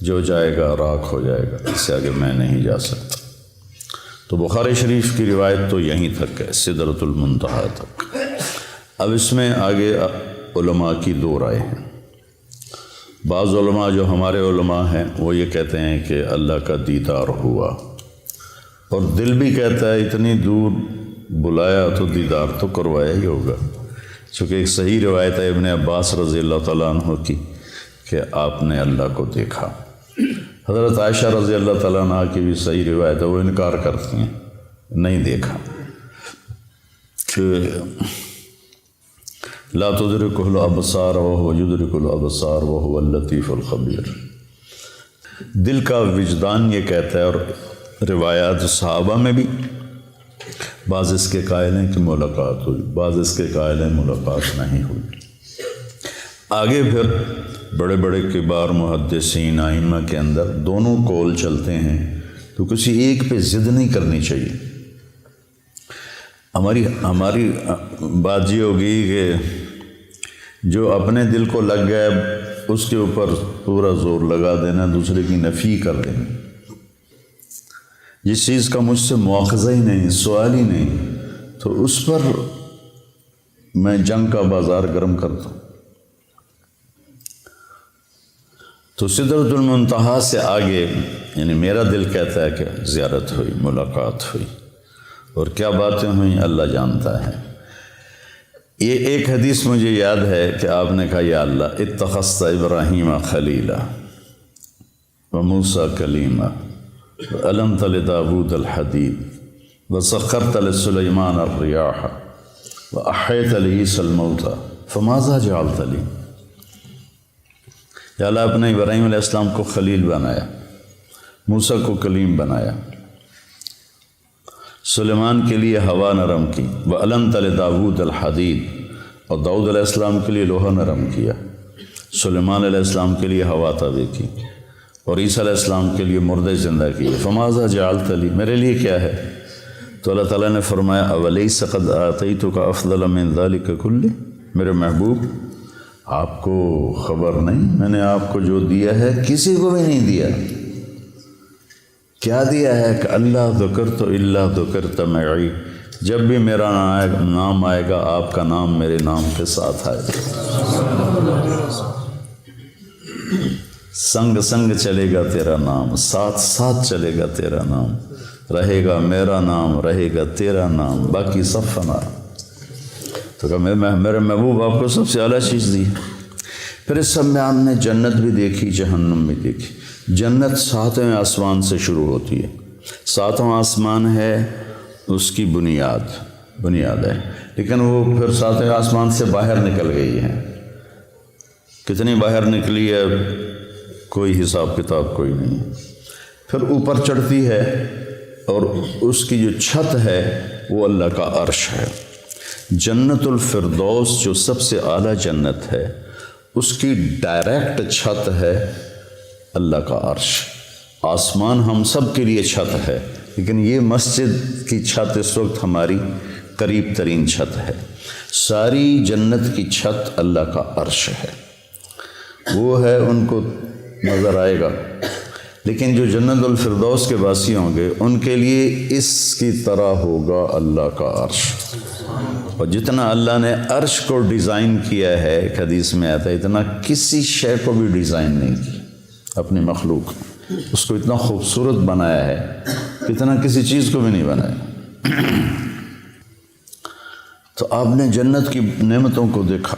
جو جائے گا راکھ ہو جائے گا، اس سے آگے میں نہیں جا سکتا۔ تو بخاری شریف کی روایت تو یہیں تک ہے، سدرۃ المنتہا تک۔ اب اس میں آگے علماء کی دو رائے ہیں۔ بعض علماء جو ہمارے علماء ہیں وہ یہ کہتے ہیں کہ اللہ کا دیدار ہوا، اور دل بھی کہتا ہے اتنی دور بلایا تو دیدار تو کروایا ہی ہوگا، چونکہ ایک صحیح روایت ہے ابن عباس رضی اللہ تعالیٰ عنہ کی کہ آپ نے اللہ کو دیکھا۔ حضرت عائشہ رضی اللہ تعالیٰ عنہ کی بھی صحیح روایت ہے، وہ انکار کرتی ہیں، نہیں دیکھا، کہ لا تدرکہ الابصار وہو یدرک الابصار وہو اللطیف الخبیر۔ دل کا وجدان یہ کہتا ہے، اور روایات صحابہ میں بھی بعض اس کے قائل ہیں کہ ملاقات ہوئی، بعض اس کے قائل ہیں ملاقات نہیں ہوئی۔ آگے پھر بڑے بڑے کبار محدثین ائمہ کے اندر دونوں قول چلتے ہیں، تو کسی ایک پہ ضد نہیں کرنی چاہیے۔ ہماری بات یہ ہوگی کہ جو اپنے دل کو لگ گیا اس کے اوپر پورا زور لگا دینا، دوسرے کی نفی کر دینا۔ جس چیز کا مجھ سے مواخذہ ہی نہیں، سوال ہی نہیں، تو اس پر میں جنگ کا بازار گرم کرتا ہوں۔ تو سدرۃ المنتہا سے آگے یعنی میرا دل کہتا ہے کہ زیارت ہوئی، ملاقات ہوئی، اور کیا باتیں ہوئیں اللہ جانتا ہے۔ یہ ایک حدیث مجھے یاد ہے کہ آپ نے کہا یا اللہ اتخذت ابراہیم خلیلا وموسیٰ کلیما وعلمت لداود الحدید وسخرت لسلیمان الریاح واحییت لعیسی الموتى فماذا جعلت لی۔ یا اللہ اپنے ابراہیم علیہ السلام کو خلیل بنایا، موسیٰ کو کلیم بنایا، سلیمان کے لیے ہوا نرم کی، وَعَلَمْتَ لِدَاوُودَ الْحَدِيدَ، اور داؤد علیہ السلام کے لیے لوہا نرم کیا، سلیمان علیہ السلام کے لیے ہوا تابع کی، اور عیسیٰ علیہ السلام کے لیے مردے زندہ کیے۔ فَمَاذَا جَعَلْتَ لِي، میرے لیے کیا ہے؟ تو اللہ تعالیٰ نے فرمایا أَوَلَيْسَ قَدْ آتَيْتُكَ أَفْضَلَ مِنْ ذَلِكَ كُلِّهِ، میرے محبوب آپ کو خبر نہیں میں نے آپ کو جو دیا ہے کسی کو بھی نہیں دیا۔ کیا دیا ہے کہ اللہ ذکرت الا ذکرت معی، جب بھی میرا نام آئے گا آپ کا نام میرے نام کے ساتھ آئے گا، سنگ سنگ چلے گا تیرا نام، ساتھ ساتھ چلے گا تیرا نام، رہے گا میرا نام، رہے گا تیرا نام، باقی سب فنا۔ تو کہا میرے محبوب آپ کو سب سے اعلیٰ چیز دی۔ پھر اس سب میں آپ نے جنت بھی دیکھی، جہنم بھی دیکھی۔ جنت 7ویں آسمان سے شروع ہوتی ہے، 7واں آسمان ہے اس کی بنیاد ہے، لیکن وہ پھر 7ویں آسمان سے باہر نکل گئی ہے۔ کتنی باہر نکلی ہے کوئی حساب کتاب کوئی نہیں۔ پھر اوپر چڑھتی ہے اور اس کی جو چھت ہے وہ اللہ کا عرش ہے۔ جنت الفردوس جو سب سے اعلیٰ جنت ہے اس کی ڈائریکٹ چھت ہے اللہ کا عرش۔ آسمان ہم سب کے لیے چھت ہے، لیکن یہ مسجد کی چھت اس وقت ہماری قریب ترین چھت ہے۔ ساری جنت کی چھت اللہ کا عرش ہے، وہ ہے ان کو نظر آئے گا، لیکن جو جنت الفردوس کے باسی ہوں گے ان کے لیے اس کی طرح ہوگا اللہ کا عرش۔ اور جتنا اللہ نے عرش کو ڈیزائن کیا ہے، ایک حدیث میں آتا ہے، اتنا کسی شے کو بھی ڈیزائن نہیں کی اپنی مخلوق، اس کو اتنا خوبصورت بنایا ہے اتنا کسی چیز کو بھی نہیں بنایا۔ تو آپ نے جنت کی نعمتوں کو دیکھا۔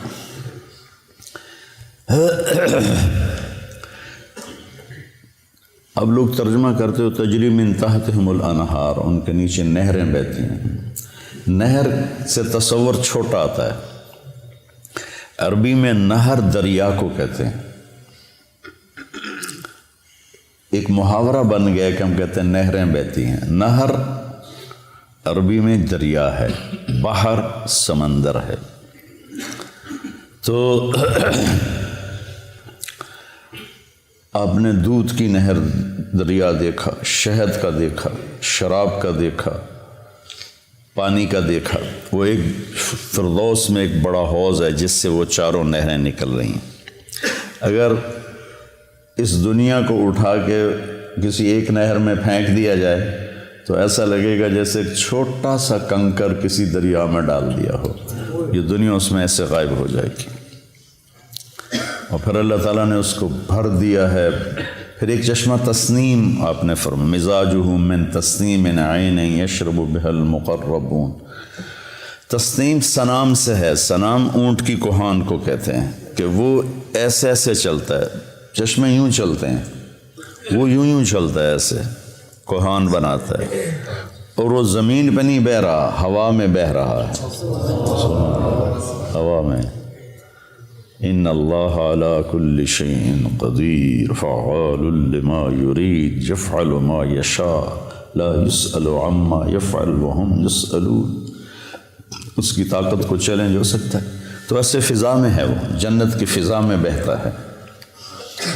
اب لوگ ترجمہ کرتے ہو تجری من تحتہم الانہار، ان کے نیچے نہریں بہتی ہیں۔ نہر سے تصور چھوٹا آتا ہے، عربی میں نہر دریا کو کہتے ہیں۔ ایک محاورہ بن گیا کہ ہم کہتے ہیں نہریں بہتی ہیں۔ نہر عربی میں دریا ہے، بحر سمندر ہے۔ تو آپ نے دودھ کی نہر دریا دیکھا، شہد کا دیکھا، شراب کا دیکھا، پانی کا دیکھا۔ وہ ایک فردوس میں ایک بڑا حوض ہے جس سے وہ چاروں نہریں نکل رہی ہیں۔ اگر اس دنیا کو اٹھا کے کسی ایک نہر میں پھینک دیا جائے تو ایسا لگے گا جیسے ایک چھوٹا سا کنکر کسی دریا میں ڈال دیا ہو، یہ دنیا اس میں ایسے غائب ہو جائے گی۔ اور پھر اللہ تعالیٰ نے اس کو بھر دیا ہے، پھر ایک چشمہ تسنیم آپ نے فرمایا مزاجہ من تسنیم عین یشرب بها المقربون۔ تسنیم سنام سے ہے، سنام اونٹ کی کوہان کو کہتے ہیں کہ وہ ایسے ایسے چلتا ہے، چشمے یوں چلتے ہیں، وہ یوں چلتا ہے، ایسے کوہان بناتا ہے، اور وہ زمین پہ نہیں بہہ رہا، ہوا میں بہہ رہا ہے، ہوا میں۔ ان اللہ علی کل شیء قدیر فعال لما یرید یفعل ما یشاء لا یسأل عما یفعل وهم یسألون۔ اس کی طاقت کو چیلنج ہو سکتا ہے، تو ایسے فضا میں ہے، وہ جنت کی فضا میں بہتا ہے،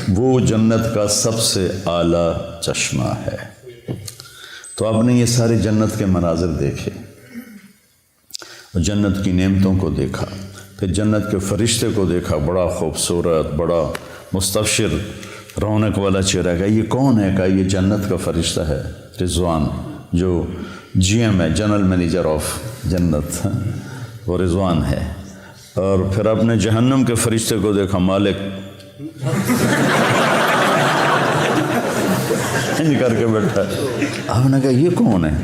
وہ جنت کا سب سے اعلیٰ چشمہ ہے۔ تو آپ نے یہ سارے جنت کے مناظر دیکھے اور جنت کی نعمتوں کو دیکھا، پھر جنت کے فرشتے کو دیکھا، بڑا خوبصورت، بڑا مستبشر، رونق والا چہرہ۔ کا یہ کون ہے؟ کہا یہ جنت کا فرشتہ ہے رضوان، جو جی ایم ہے، جنرل مینیجر آف جنت، وہ رضوان ہے۔ اور پھر آپ نے جہنم کے فرشتے کو دیکھا، مالک کر کے بیٹھا۔ آپ نے کہا یہ کون ہے؟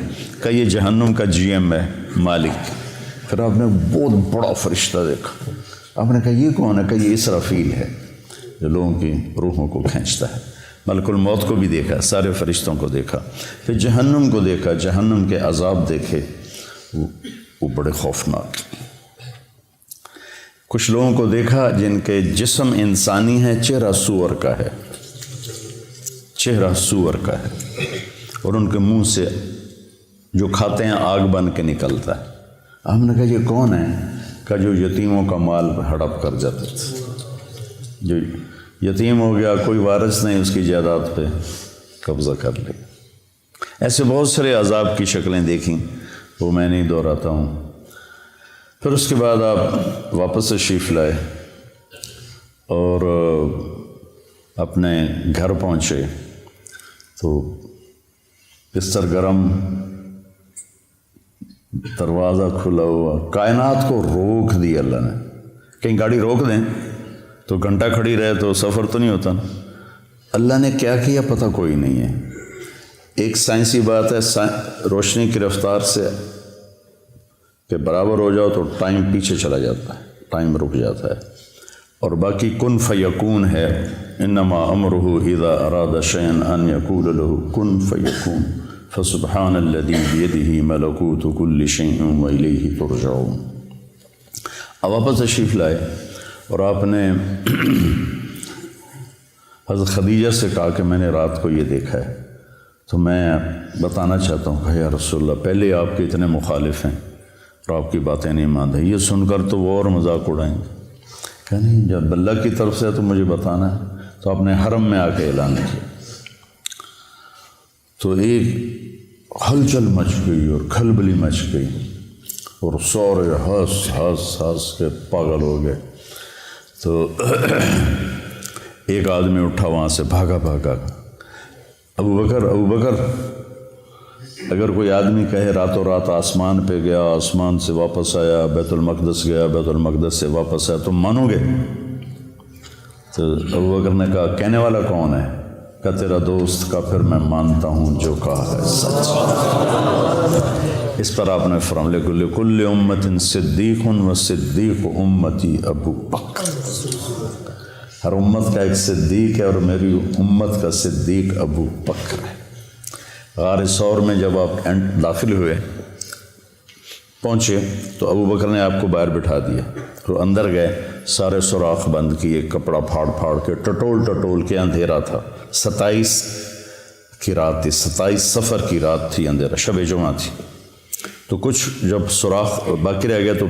کہا یہ جہنم کا جی ایم ہے، مالک۔ پھر آپ نے بہت بڑا فرشتہ دیکھا، آپ نے کہا یہ کون ہے؟ کہا یہ اسرافیل ہے، جو لوگوں کی روحوں کو کھینچتا ہے۔ ملک الموت کو بھی دیکھا، سارے فرشتوں کو دیکھا، پھر جہنم کو دیکھا، جہنم کے عذاب دیکھے، وہ بڑے خوفناک۔ کچھ لوگوں کو دیکھا جن کے جسم انسانی ہے، چہرہ سور کا ہے، چہرہ سور کا ہے، اور ان کے منہ سے جو کھاتے ہیں آگ بن کے نکلتا ہے۔ ہم نے کہا یہ کون ہے؟ کہ جو یتیموں کا مال ہڑپ کر جاتے تھے، جو یتیم ہو گیا، کوئی وارث نہیں، اس کی جائیداد پہ قبضہ کر لیا۔ ایسے بہت سارے عذاب کی شکلیں دیکھیں، وہ میں نہیں دہراتا ہوں۔ پھر اس کے بعد آپ واپس تشریف لائے اور اپنے گھر پہنچے تو بستر گرم، دروازہ کھلا ہوا، کائنات کو روک دی اللہ نے۔ کہیں گاڑی روک دیں تو گھنٹہ کھڑی رہے تو سفر تو نہیں ہوتا نا۔ اللہ نے کیا کیا پتہ کوئی نہیں ہے۔ ایک سائنسی بات ہے، روشنی کی رفتار سے کہ برابر ہو جاؤ تو ٹائم پیچھے چلا جاتا ہے، ٹائم رک جاتا ہے، اور باقی کن فیکون ہے، انما امرہ اذا اراد شیئا ان یقول له کن فیکون فسبحان الذی بیدہ ملکوت کل شیء والیہ ترجعون۔ اب واپس تشریف لائے اور آپ نے حضرت خدیجہ سے کہا کہ میں نے رات کو یہ دیکھا ہے، تو میں بتانا چاہتا ہوں کہ یا رسول اللہ، پہلے آپ کے اتنے مخالف ہیں اور آپ کی باتیں نہیں مانتے، یہ سن کر تو وہ اور مذاق اڑائیں گے۔ کہ نہیں، جب اللہ کی طرف سے تو مجھے بتانا ہے۔ تو آپ نے حرم میں آ کے اعلان کیا تو ایک ہلچل مچ گئی اور کھلبلی مچ گئی، اور سورے ہنس کے پاگل ہو گئے۔ تو ایک آدمی اٹھا وہاں سے، بھاگا، ابو بکر، اگر کوئی آدمی کہے راتوں رات آسمان پہ گیا، آسمان سے واپس آیا، بیت المقدس گیا، بیت المقدس سے واپس آیا، تم مانو گے؟ تو ابو بکر نے کہا کہنے والا کون ہے؟ کہ تیرا دوست کا، پھر میں مانتا ہوں جو کہا ہے سچ۔ اس پر آپ نے فرمایا لکل امت صدیق و صدیق امتی ابو بکر، ہر امت کا ایک صدیق ہے اور میری امت کا صدیق ابو بکر ہے۔ غار ثور میں جب آپ داخل ہوئے، پہنچے تو ابو بکر نے آپ کو باہر بٹھا دیا، تو اندر گئے، سارے سوراخ بند کیے، کپڑا پھاڑ کے، ٹٹول کے، اندھیرا تھا، 27 کی رات تھی، 27 صفر کی رات تھی، اندھیرا، شب جمعہ تھی۔ تو کچھ جب سوراخ باقی رہ گیا تو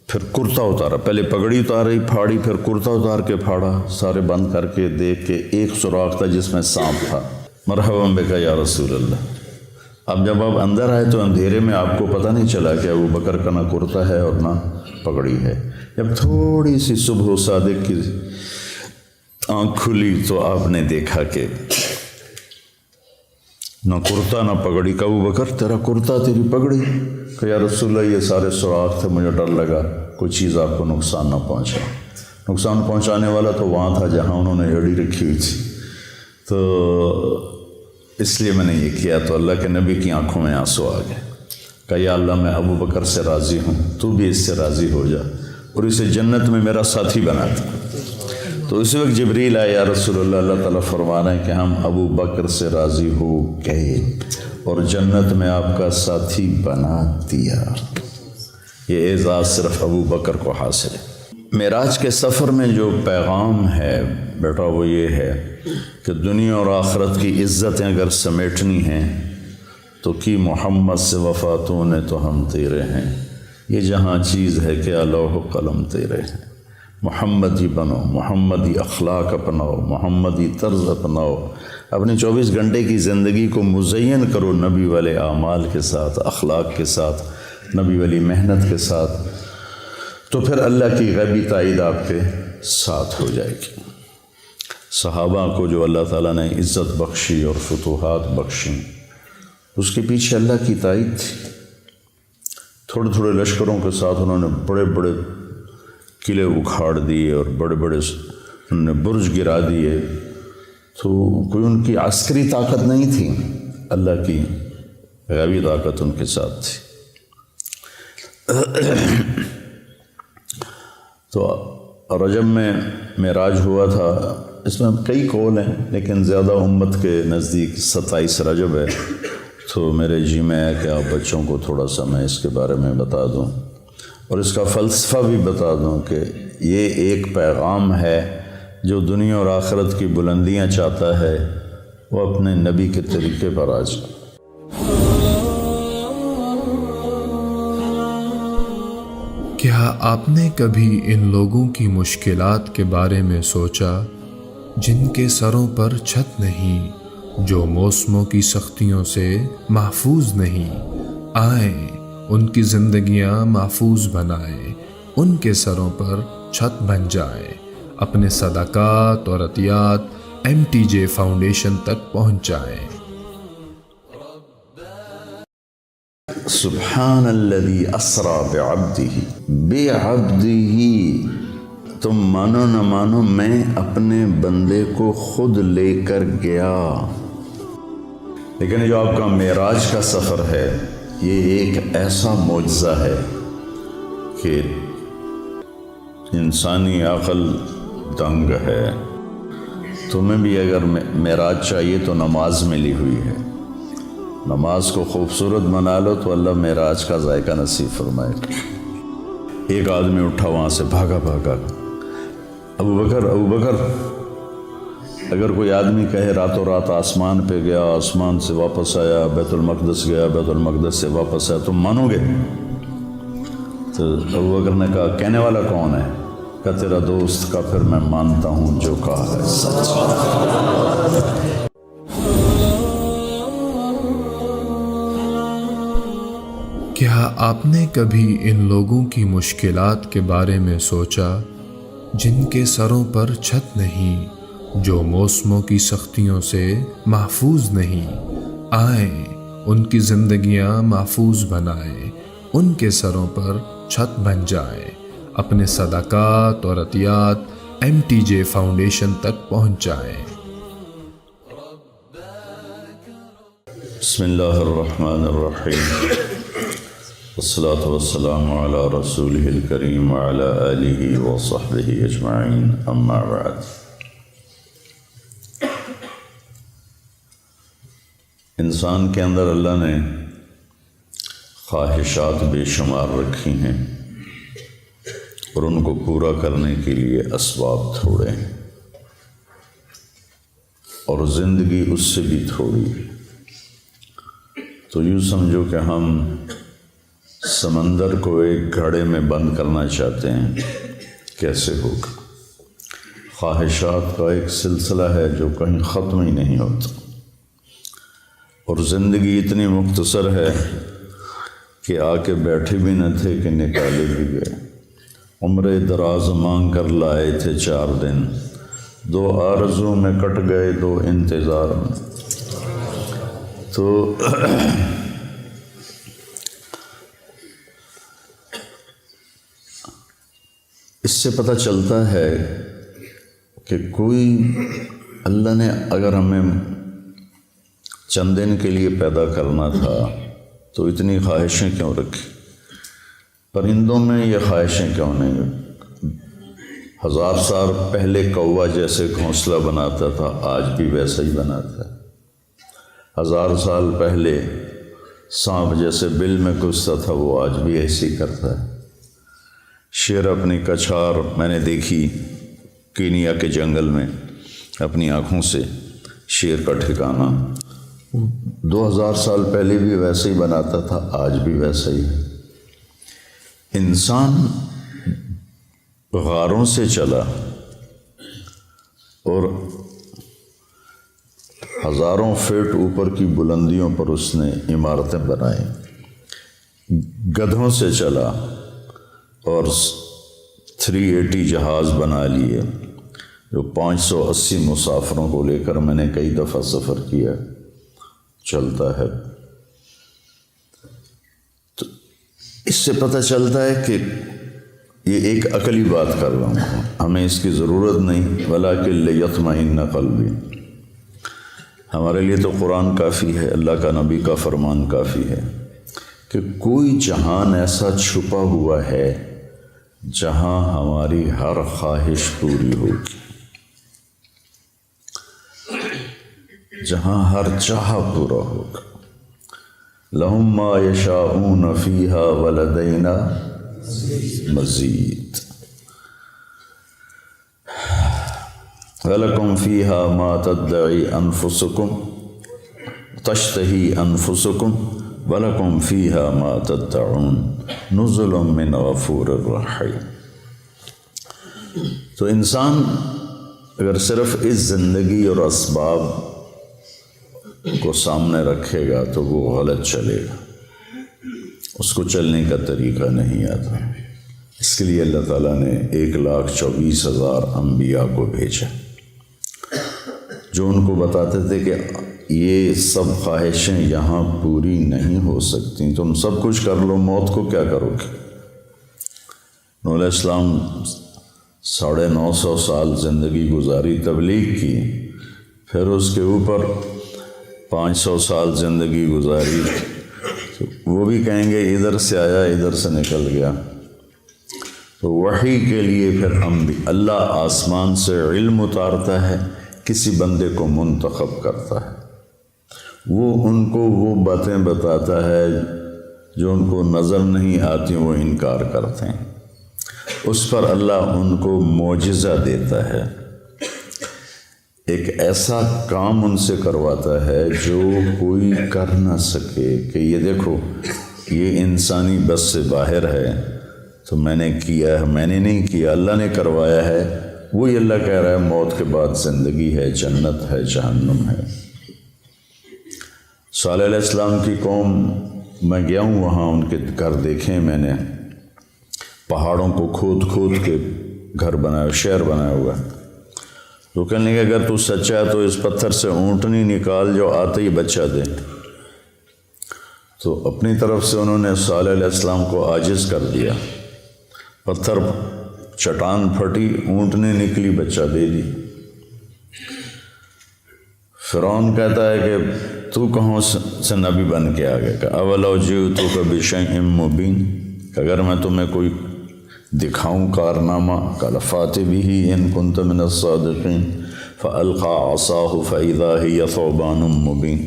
پھر کرتا اتارا، پہلے پگڑی اتاری پھاڑی، پھر کرتا اتار کے پھاڑا، سارے بند کر کے دیکھ کے ایک سوراخ تھا جس میں سانپ تھا۔ مرحبا بک یا رسول اللہ۔ اب جب آپ اندر آئے تو اندھیرے میں آپ کو پتہ نہیں چلا کہ ابو بکر کا نہ کرتا ہے اور نہ پگڑی ہے۔ جب تھوڑی سی صبح صادق کی آنکھ کھلی تو آپ نے دیکھا کہ نہ کرتا نہ پگڑی. کہ ابو بکر تیرا کرتا تیری پگڑی؟ کہ یا رسول اللہ یہ سارے سوراخ تھے, مجھے ڈر لگا کوئی چیز آپ کو نقصان نہ پہنچا. نقصان پہنچانے والا تو وہاں تھا جہاں انہوں نے ایڑی رکھی ہوئی تھی, تو اس لیے میں نے یہ کیا. تو اللہ کے نبی کی آنکھوں میں آنسو آ گئے. کہ یا اللہ میں ابو بکر سے راضی ہوں, تو بھی اس سے راضی ہو جا اور اسے جنت میں میرا ساتھی بنا دے. تو اس وقت جبریل آئے, یا رسول اللہ, اللہ تعالیٰ فرما رہے ہیں کہ ہم ابو بکر سے راضی ہو گئے اور جنت میں آپ کا ساتھی بنا دیا. یہ اعزاز صرف ابو بکر کو حاصل ہے. معراج کے سفر میں جو پیغام ہے بیٹا وہ یہ ہے کہ دنیا اور آخرت کی عزتیں اگر سمیٹنی ہیں تو کی محمد سے وفاتوں نے تو ہم تیرے ہیں. یہ جہاں چیز ہے کہ لوح و قلم تیرے ہیں. محمدی بنو, محمدی اخلاق اپناؤ, محمدی طرز اپناؤ. اپنے 24 گھنٹے کی زندگی کو مزین کرو نبی والے اعمال کے ساتھ, اخلاق کے ساتھ, نبی والی محنت کے ساتھ, تو پھر اللہ کی غیبی تائید آپ کے ساتھ ہو جائے گی. صحابہ کو جو اللہ تعالیٰ نے عزت بخشی اور فتوحات بخشی, اس کے پیچھے اللہ کی تائید تھی. تھوڑے تھوڑے لشکروں کے ساتھ انہوں نے بڑے بڑے قلعے اکھاڑ دیے اور بڑے بڑے انہوں نے برج گرا دیے. تو کوئی ان کی عسکری طاقت نہیں تھی, اللہ کی غیبی طاقت ان کے ساتھ تھی. تو رجب میں معراج ہوا تھا. اس میں کئی قول ہیں لیکن زیادہ امت کے نزدیک 27 رجب ہے. تو میرے جی میں ہے کہ آپ بچوں کو تھوڑا سا میں اس کے بارے میں بتا دوں اور اس کا فلسفہ بھی بتا دوں کہ یہ ایک پیغام ہے جو دنیا اور آخرت کی بلندیاں چاہتا ہے, وہ اپنے نبی کے طریقے پر آ جائے. کیا آپ نے کبھی ان لوگوں کی مشکلات کے بارے میں سوچا جن کے سروں پر چھت نہیں, جو موسموں کی سختیوں سے محفوظ نہیں؟ آئیں ان کی زندگیاں محفوظ بنائیں, ان کے سروں پر چھت بن جائیں. اپنے صدقات اور عطیات MTJ فاؤنڈیشن تک پہنچائیں. سبحان الذی اسری بعبدہ. تم مانو نہ مانو, میں اپنے بندے کو خود لے کر گیا. لیکن جو آپ کا معراج کا سفر ہے یہ ایک ایسا معجزہ ہے کہ انسانی عقل دنگ ہے. تمہیں بھی اگر معراج چاہیے تو نماز ملی ہوئی ہے, نماز کو خوبصورت بنا لو تو اللہ معراج کا ذائقہ نصیب فرمائے. ایک آدمی اٹھا وہاں سے, بھاگا بھاگا, ابو بکر. اگر کوئی آدمی کہے راتوں رات آسمان پہ گیا, آسمان سے واپس آیا, بیت المقدس گیا, بیت المقدس سے واپس آیا, تم مانو گے؟ تو ابو بکر نے کہا کہنے والا کون ہے؟ کہ تیرا دوست. کا پھر میں مانتا ہوں جو کہا ہے سچ. کیا آپ نے کبھی ان لوگوں کی مشکلات کے بارے میں سوچا جن کے سروں پر چھت نہیں, جو موسموں کی سختیوں سے محفوظ نہیں؟ آئیں ان کی زندگیاں محفوظ بنائیں, ان کے سروں پر چھت بن جائیں. اپنے صدقات اور عطیات MTJ فاؤنڈیشن تک پہنچائیں. بسم اللہ الرحمن الرحیم. والصلاة والسلام علی رسولہ الکریم وعلی آلہ وصحبہ اجمعین. اما بعد. انسان کے اندر اللہ نے خواہشات بے شمار رکھی ہیں اور ان کو پورا کرنے کے لیے اسباب تھوڑے ہیں, اور زندگی اس سے بھی تھوڑی. تو یوں سمجھو کہ ہم سمندر کو ایک گھڑے میں بند کرنا چاہتے ہیں, کیسے ہوگا؟ خواہشات کا ایک سلسلہ ہے جو کہیں ختم ہی نہیں ہوتا, اور زندگی اتنی مختصر ہے کہ آ کے بیٹھے بھی نہ تھے کہ نکالے بھی گئے. عمر دراز مانگ کر لائے تھے 4 دن, دو آرزو میں کٹ گئے دو انتظار میں۔ تو اس سے پتہ چلتا ہے کہ کوئی اللہ نے اگر ہمیں چند دن کے لیے پیدا کرنا تھا تو اتنی خواہشیں کیوں رکھی؟ پرندوں میں یہ خواہشیں کیوں نہیں؟ 1000 سال پہلے کوا جیسے گھونسلہ بناتا تھا آج بھی ویسا ہی بناتا ہے۔ 1000 سال پہلے سانپ جیسے بل میں گھستا تھا وہ آج بھی ایسے ہی کرتا ہے۔ شیر اپنی کچھار میں نے دیکھی کینیا کے جنگل میں اپنی آنکھوں سے، شیر کا ٹھکانہ 2000 سال پہلے بھی ویسے ہی بناتا تھا آج بھی ویسا ہی ہے۔ انسان غاروں سے چلا اور ہزاروں فٹ اوپر کی بلندیوں پر اس نے عمارتیں بنائیں، گدھوں سے چلا اور 380 جہاز بنا لیے جو 580 مسافروں کو لے کر میں نے کئی دفعہ سفر کیا چلتا ہے۔ تو اس سے پتہ چلتا ہے کہ یہ ایک عقلی بات کر رہا ہوں، ہمیں اس کی ضرورت نہیں، وَلَٰكِن لِيَطْمَئِنَّ قَلْبِي۔ ہمارے لیے تو قرآن کافی ہے، اللہ کا نبی کا فرمان کافی ہے کہ کوئی جہان ایسا چھپا ہوا ہے جہاں ہماری ہر خواہش پوری ہوگی، جہاں ہر چاہا پورا ہوگا۔ لَهُم مَّا يَشَاءُونَ فِيهَا وَلَدَيْنَا مزید وَلَكُمْ فِيهَا مَا تَدَّعِي أَنفُسُكُمْ تَشْتَهِي أَنفُسُكُمْ وَلَكُمْ فِيهَا مَا تَدَّعُونَ نُزُلٌ مِّنْ غَفُورٍ رَحِيمٍ۔ تو انسان اگر صرف اس زندگی اور اسباب کو سامنے رکھے گا تو وہ غلط چلے گا، اس کو چلنے کا طریقہ نہیں آتا۔ اس کے لیے اللہ تعالیٰ نے 1,24,000 انبیاء کو بھیجا جو ان کو بتاتے تھے کہ یہ سب خواہشیں یہاں پوری نہیں ہو سکتی، تم سب کچھ کر لو، موت کو کیا کرو گے؟ نوح علیہ السلام 950 سال زندگی گزاری، تبلیغ کی، پھر اس کے اوپر 500 سال زندگی گزاری، وہ بھی کہیں گے ادھر سے آیا ادھر سے نکل گیا۔ تو وحی کے لیے پھر اللہ آسمان سے علم اتارتا ہے، کسی بندے کو منتخب کرتا ہے، وہ ان کو وہ باتیں بتاتا ہے جو ان کو نظر نہیں آتی، وہ انکار کرتے ہیں، اس پر اللہ ان کو معجزہ دیتا ہے، ایک ایسا کام ان سے کرواتا ہے جو کوئی کر نہ سکے کہ یہ دیکھو یہ انسانی بس سے باہر ہے، تو میں نے کیا ہے، میں نے نہیں کیا، اللہ نے کروایا ہے۔ وہی اللہ کہہ رہا ہے موت کے بعد زندگی ہے، جنت ہے، جہنم ہے۔ صالح علیہ السلام کی قوم، میں گیا ہوں وہاں، ان کے گھر دیکھے میں نے، پہاڑوں کو کھود کھود کے گھر بنایا، شہر بنایا ہوا ہے۔ تو کہنے کہ اگر تو سچا ہے تو اس پتھر سے اونٹنی نکال جو آتے ہی بچہ دے۔ تو اپنی طرف سے انہوں نے صالح علیہ السلام کو عاجز کر دیا، پتھر چٹان پھٹی، اونٹنی نکلی، بچہ دے دی۔ فرعون کہتا ہے کہ تو کہاں سے نبی بن کے آ گیا؟ کہ اولو جئتک بشیء مبین، کہ اگر میں تمہیں کوئی دکھاؤں کارنامہ، قال فات بہ ان کنت من الصادقین فالقى عصاہ فاذا ہی ثعبان مبین۔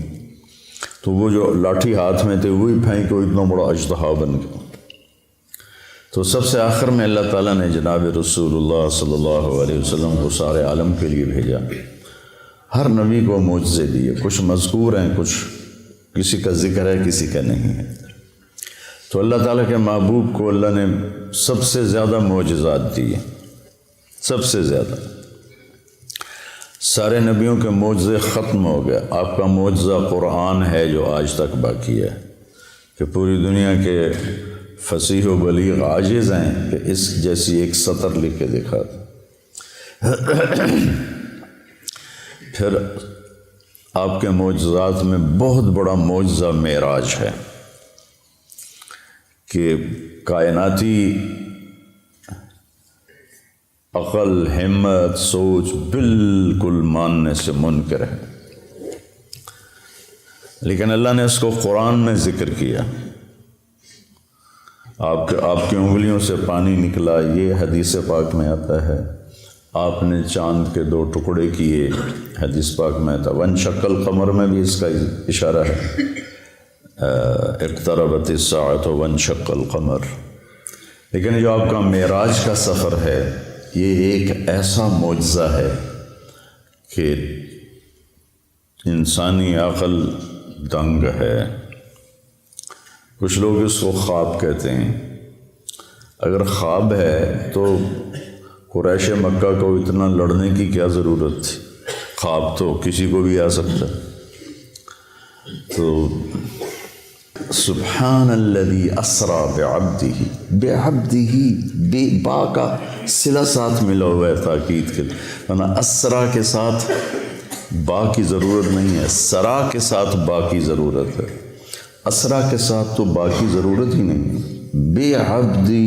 تو وہ جو لاٹھی ہاتھ میں تھے وہی پھینکے، وہ اتنا بڑا اژدہا بن گیا۔ تو سب سے آخر میں اللہ تعالیٰ نے جناب رسول اللہ صلی اللہ علیہ وسلم کو سارے عالم کے لیے بھیجا۔ ہر نبی کو معجزے دیے، کچھ مذکور ہیں، کچھ کسی کا ذکر ہے، کسی کا نہیں ہے۔ تو اللہ تعالیٰ کے محبوب کو اللہ نے سب سے زیادہ معجزات دیے، سب سے زیادہ۔ سارے نبیوں کے معجزے ختم ہو گئے، آپ کا معجزہ قرآن ہے جو آج تک باقی ہے، کہ پوری دنیا کے فصیح و بلیغ عاجز ہیں کہ اس جیسی ایک سطر لکھ کے دکھا دیں۔ پھر آپ کے معجزات میں بہت بڑا معجزہ معراج ہے کہ کائناتی عقل، ہمت، سوچ بالکل ماننے سے منکر ہے، لیکن اللہ نے اس کو قرآن میں ذکر کیا۔ آپ کی انگلیوں سے پانی نکلا، یہ حدیث پاک میں آتا ہے۔ آپ نے چاند کے 2 ٹکڑے کیے، حدیث پاک میں آتا ہے۔ وانشق القمر میں بھی اس کا اشارہ ہے، اقتربت الساعۃ وانشق القمر۔ لیکن جو آپ کا معراج کا سفر ہے، یہ ایک ایسا معجزہ ہے کہ انسانی عقل دنگ ہے۔ کچھ لوگ اس کو خواب کہتے ہیں۔ اگر خواب ہے تو قریش مکہ کو اتنا لڑنے کی کیا ضرورت تھی؟ خواب تو کسی کو بھی آ سکتا۔ تو سبحان الذی اسری بعبدہ، با کا صلہ ساتھ ملا ہوا ہے تاکید کے، ورنہ اسرا کے ساتھ با کی ضرورت نہیں ہے، سرا کے ساتھ با کی ضرورت ہے، اسرا کے ساتھ تو با کی ضرورت ہی نہیں ہے۔ بعبدہ،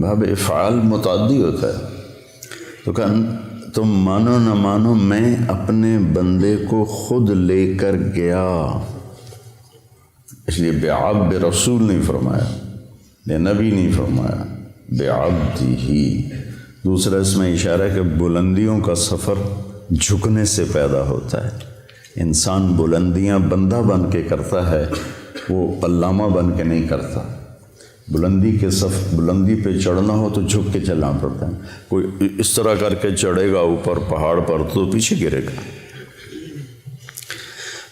باب افعال متعدی ہوتا ہے، تو تم مانو نہ مانو میں اپنے بندے کو خود لے کر گیا، اس لیے بعبد رسول نہیں فرمایا، بے نبی نہیں فرمایا، بعبدہ۔ دوسرا اس میں اشارہ ہے کہ بلندیوں کا سفر جھکنے سے پیدا ہوتا ہے۔ انسان بلندیاں بندہ بن کے کرتا ہے، وہ علامہ بن کے نہیں کرتا۔ بلندی پہ چڑھنا ہو تو جھک کے چلنا پڑتا ہے۔ کوئی اس طرح کر کے چڑھے گا اوپر پہاڑ پر تو پیچھے گرے گا۔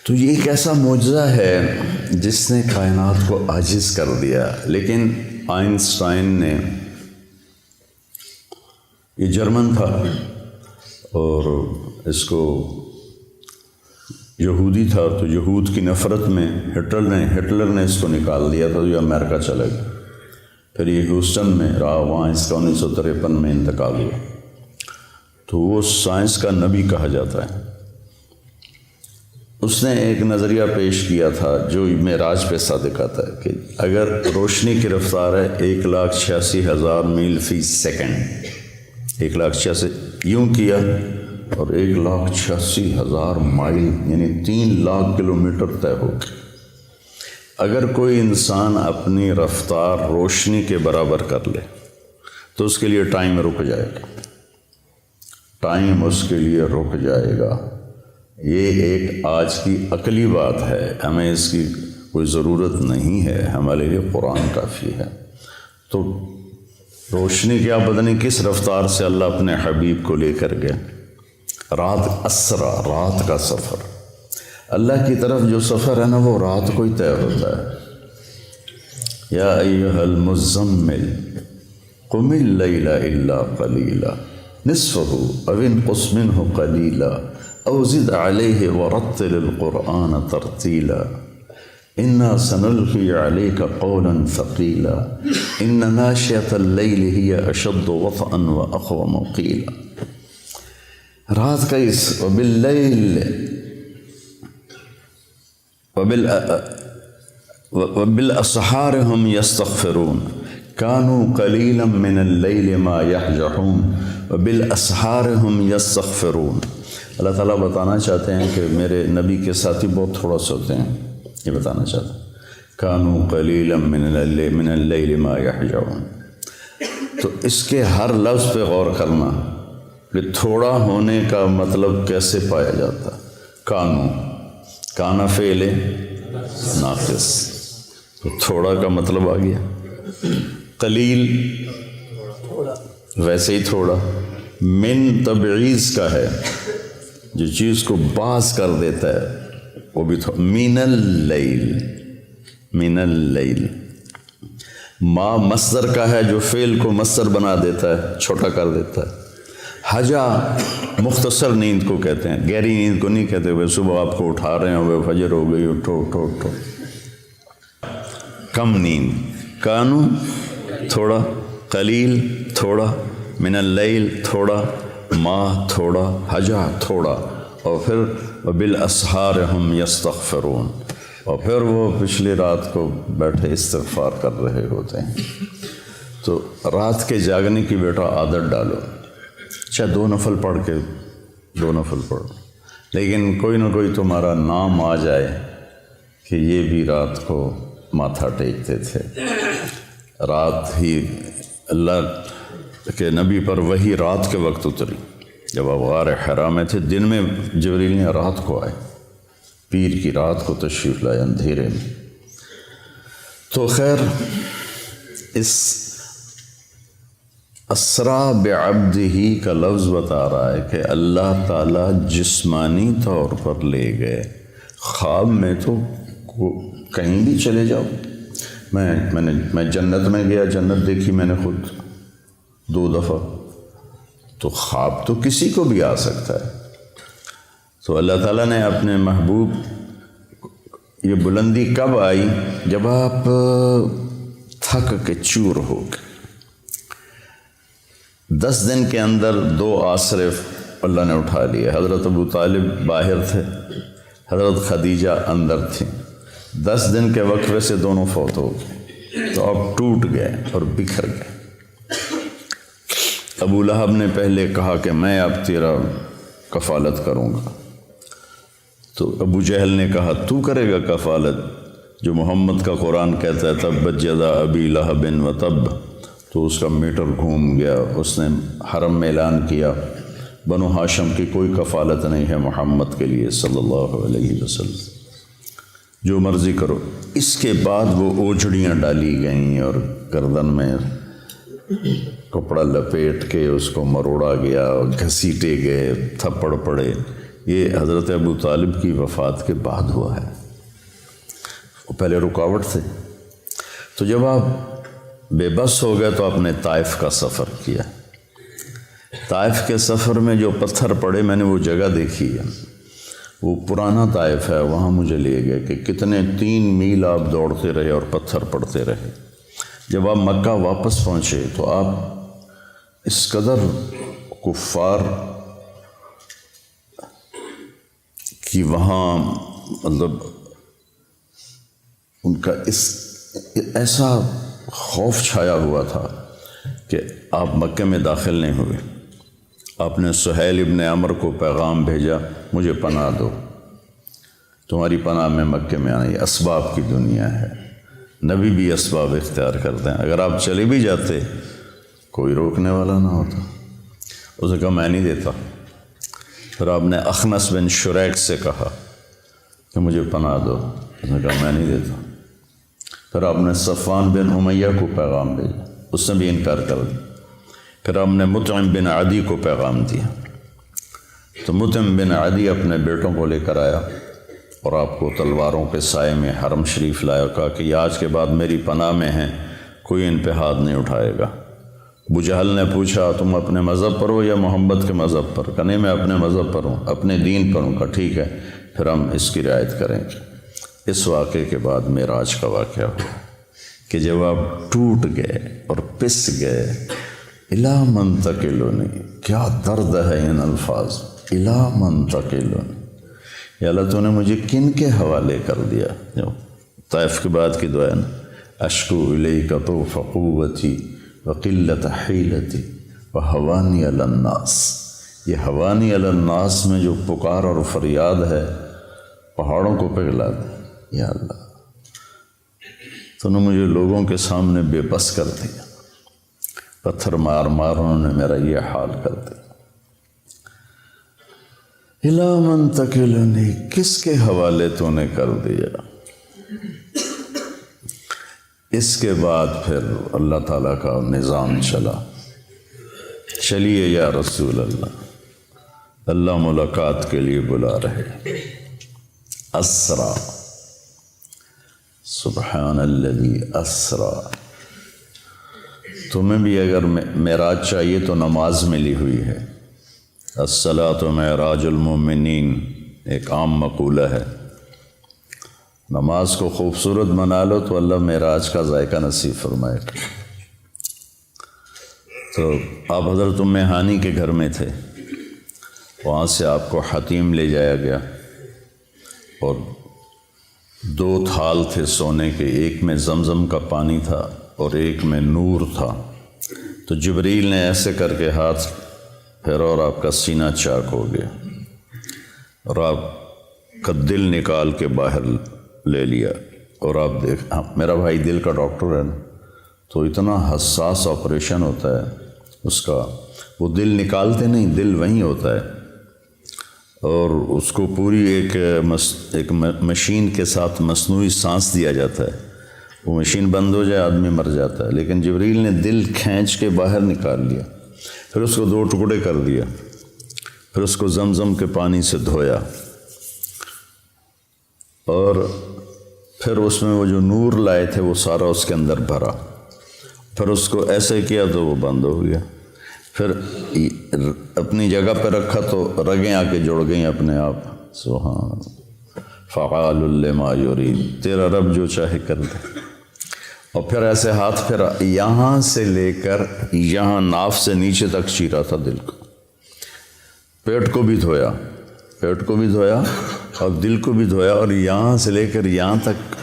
تو یہ ایک ایسا معجزہ ہے جس نے کائنات کو عاجز کر دیا۔ لیکن آئنسٹائن نے، یہ جرمن تھا اور اس کو یہودی تھا، تو یہود کی نفرت میں ہٹلر نے اس کو نکال دیا تھا، یہ امریکہ چلے گیا۔ پھر یہ ہیوسٹن میں رہا، وہاں اس کا 1953 میں انتقال ہوا۔ تو وہ سائنس کا نبی کہا جاتا ہے۔ اس نے ایک نظریہ پیش کیا تھا جو معراج پہ صادق آتا ہے کہ اگر روشنی کی رفتار ہے 1,86,000 میل فی سیکنڈ، 1,86,000 یوں کیا اور 1,86,000 مائل یعنی 3,00,000 کلومیٹر طے ہو گئے۔ اگر کوئی انسان اپنی رفتار روشنی کے برابر کر لے تو اس کے لیے ٹائم رک جائے گا، ٹائم اس کے لیے رک جائے گا۔ یہ ایک آج کی عقلی بات ہے، ہمیں اس کی کوئی ضرورت نہیں ہے، ہمارے لیے قرآن کافی ہے۔ تو روشنی کیا پتہ نہیں کس رفتار سے اللہ اپنے حبیب کو لے کر گئے۔ رات اسرا، رات کا سفر، اللہ کی طرف جو سفر ہے نا وہ رات کو ہی طے ہوتا ہے۔ یا ایھا المزمل قم اللیل الا قلیلا نصفہ او انقص منہ قلیلا او زد علیہ ورتل القرآن ترتیلا انا سنلقی علیک قولا ثقیلا ان ناشئۃ اللیل ہی اشد وطئا واقوم قیلا۔ رات کا اس وباللیل وبالاسحار هم یستغفرون کانوا قلیلا من اللیل ما یہجعون وبالاسحار هم یستغفرون۔ اللہ تعالیٰ بتانا چاہتے ہیں کہ میرے نبی کے ساتھی بہت تھوڑا سوتے ہیں، یہ بتانا چاہتے ہیں کانوا قلیلا من اللیل ما یہجعون۔ تو اس کے ہر لفظ پہ غور کرنا کہ تھوڑا ہونے کا مطلب کیسے پایا جاتا۔ کانا فعل ناقص، تو تھوڑا کا مطلب آ گیا۔ قلیل ویسے ہی تھوڑا، من تبعیض کا ہے، جو چیز کو باز کر دیتا ہے وہ بھی تھوڑا۔ من اللیل ما مصدر کا ہے جو فعل کو مصدر بنا دیتا ہے، چھوٹا کر دیتا ہے۔ حجا مختصر نیند کو کہتے ہیں، گہری نیند کو نہیں کہتے ہوئے صبح آپ کو اٹھا رہے ہیں ہوئے فجر ہو گئی اٹھو اٹھو اٹھو، کم نیند۔ کانو تھوڑا، قلیل تھوڑا، من اللیل تھوڑا، ماہ تھوڑا، حجہ تھوڑا، اور پھر وبالاسحار ہم یستغفرون، اور پھر وہ پچھلی رات کو بیٹھے استغفار کر رہے ہوتے ہیں۔ تو رات کے جاگنے کی بیٹا عادت ڈالو، چاہے 2 نفل پڑھ کے 2 نفل پڑھو، لیکن کوئی نہ کوئی تمہارا نام آ جائے کہ یہ بھی رات کو ماتھا ٹیکتے تھے۔ رات ہی اللہ کے نبی پر وہی رات کے وقت اتری جب آپ غار حرا میں تھے، دن میں جبریل نے رات کو آئے، پیر کی رات کو تشریف لائے اندھیرے میں۔ تو خیر، اس اسرا بعبدہ کا لفظ بتا رہا ہے کہ اللہ تعالیٰ جسمانی طور پر لے گئے، خواب میں تو کہیں بھی چلے جاؤ۔ میں جنت میں گیا، جنت دیکھی میں نے خود 2 دفعہ، تو خواب تو کسی کو بھی آ سکتا ہے۔ تو اللہ تعالیٰ نے اپنے محبوب، یہ بلندی کب آئی؟ جب آپ تھک کے چور ہو گئے۔ 10 دن کے اندر 2 آسرے اللہ نے اٹھا لیے۔ حضرت ابو طالب باہر تھے، حضرت خدیجہ اندر تھیں۔ 10 دن کے وقفے سے دونوں فوت ہو گئے، تو اب ٹوٹ گئے اور بکھر گئے۔ ابو لہب نے پہلے کہا کہ میں اب تیرا کفالت کروں گا، تو ابو جہل نے کہا تو کرے گا کفالت، جو محمد کا قرآن کہتا ہے تبت یدا ابی لہب و تب، تو اس کا میٹر گھوم گیا۔ اس نے حرم میں اعلان کیا بنو ہاشم کی کوئی کفالت نہیں ہے محمد کے لیے صلی اللہ علیہ وسلم، جو مرضی کرو۔ اس کے بعد وہ اوجھڑیاں ڈالی گئیں اور گردن میں کپڑا لپیٹ کے اس کو مروڑا گیا، گھسیٹے گئے، تھپڑ پڑے۔ یہ حضرت ابو طالب کی وفات کے بعد ہوا ہے، وہ پہلے رکاوٹ تھے۔ تو جب آپ بے بس ہو گئے تو آپ نے طائف کا سفر کیا۔ طائف کے سفر میں جو پتھر پڑے، میں نے وہ جگہ دیکھی ہے، وہ پرانا طائف ہے، وہاں مجھے لے گئے کہ کتنے 3 میل آپ دوڑتے رہے اور پتھر پڑتے رہے۔ جب آپ مکہ واپس پہنچے تو آپ اس قدر کفار کی وہاں مطلب ان کا ایسا خوف چھایا ہوا تھا کہ آپ مکہ میں داخل نہیں ہوئے۔ آپ نے سہیل ابن عمر کو پیغام بھیجا مجھے پناہ دو، تمہاری پناہ میں مکے میں آئی۔ اسباب کی دنیا ہے، نبی بھی اسباب اختیار کرتے ہیں، اگر آپ چلے بھی جاتے کوئی روکنے والا نہ ہوتا۔ اس نے کہا میں نہیں دیتا۔ پھر آپ نے اخنس بن شریک سے کہا کہ مجھے پناہ دو، اس نے کہا میں نہیں دیتا۔ پھر آپ نے صفوان بن امیہ کو پیغام بھیجا، اس نے بھی انکار کر دیا۔ پھر آپ نے مطعم بن عدی کو پیغام دیا، تو مطعم بن عدی اپنے بیٹوں کو لے کر آیا اور آپ کو تلواروں کے سائے میں حرم شریف لایا، کہا کہ یہ آج کے بعد میری پناہ میں ہیں، کوئی ان پہ ہاتھ نہیں اٹھائے گا۔ ابو جہل نے پوچھا تم اپنے مذہب پر ہو یا محمد کے مذہب پر؟ کہا نہیں میں اپنے مذہب پر ہوں، اپنے دین پر ہوں۔ کہا ٹھیک ہے، پھر ہم اس کی رعایت کریں گے۔ اس واقعے کے بعد معراج کا واقعہ ہوا کہ جب آپ ٹوٹ گئے اور پس گئے، الا من تکلونی، کیا درد ہے ان الفاظ، الا من تکلونی، یا اللہ تو نے مجھے کن کے حوالے کر دیا؟ جو طائف کے بعد کی دعا ہے نا، اشکو الیک ضعف قوتی وقلت حیلتی وہوانی علی الناس، یہ ہوانی علی الناس میں جو پکار اور فریاد ہے پہاڑوں کو پگھلا دے۔ یا اللہ تو نے مجھے لوگوں کے سامنے بے بس کر دیا، پتھر مار مار انہوں نے میرا یہ حال کر دیا۔ الا من تکلنی، کس کے حوالے تو نے کر دیا؟ اس کے بعد پھر اللہ تعالیٰ کا نظام چلا، چلیے یا رسول اللہ، اللہ ملاقات کے لیے بلا رہے۔ اسرا، سبحان الذی اسرا۔ تمہیں بھی اگر معراج چاہیے تو نماز ملی ہوئی ہے۔ الصلاۃ معراج المؤمنین ایک عام مقولہ ہے، نماز کو خوبصورت بنا لو تو اللہ معراج کا ذائقہ نصیب فرمائے گا۔ تو آپ حضرت ام ہانی کے گھر میں تھے، وہاں سے آپ کو حتیم لے جایا گیا اور 2 تھال تھے سونے کے، ایک میں زمزم کا پانی تھا اور ایک میں نور تھا۔ تو جبریل نے ایسے کر کے ہاتھ پھیرا اور آپ کا سینہ چاک ہو گیا اور آپ کا دل نکال کے باہر لے لیا۔ اور آپ دیکھ، میرا بھائی دل کا ڈاکٹر ہے نا، تو اتنا حساس آپریشن ہوتا ہے اس کا، وہ دل نکالتے نہیں، دل وہیں ہوتا ہے اور اس کو پوری ایک مشین کے ساتھ مصنوعی سانس دیا جاتا ہے، وہ مشین بند ہو جائے آدمی مر جاتا ہے، لیکن جبریل نے دل کھینچ کے باہر نکال لیا، پھر اس کو 2 ٹکڑے کر دیا، پھر اس کو زمزم کے پانی سے دھویا اور پھر اس میں وہ جو نور لائے تھے وہ سارا اس کے اندر بھرا، پھر اس کو ایسے کیا تو وہ بند ہو گیا، پھر اپنی جگہ پہ رکھا تو رگیں آ کے جڑ گئیں اپنے آپ۔ سبحان فعال لما یرید، تیرا رب جو چاہے کر دے۔ اور پھر ایسے ہاتھ پھیرا، یہاں سے لے کر یہاں ناف سے نیچے تک چیرا تھا دل کو، پیٹ کو بھی دھویا، پیٹ کو بھی دھویا اور دل کو بھی دھویا، اور یہاں سے لے کر یہاں تک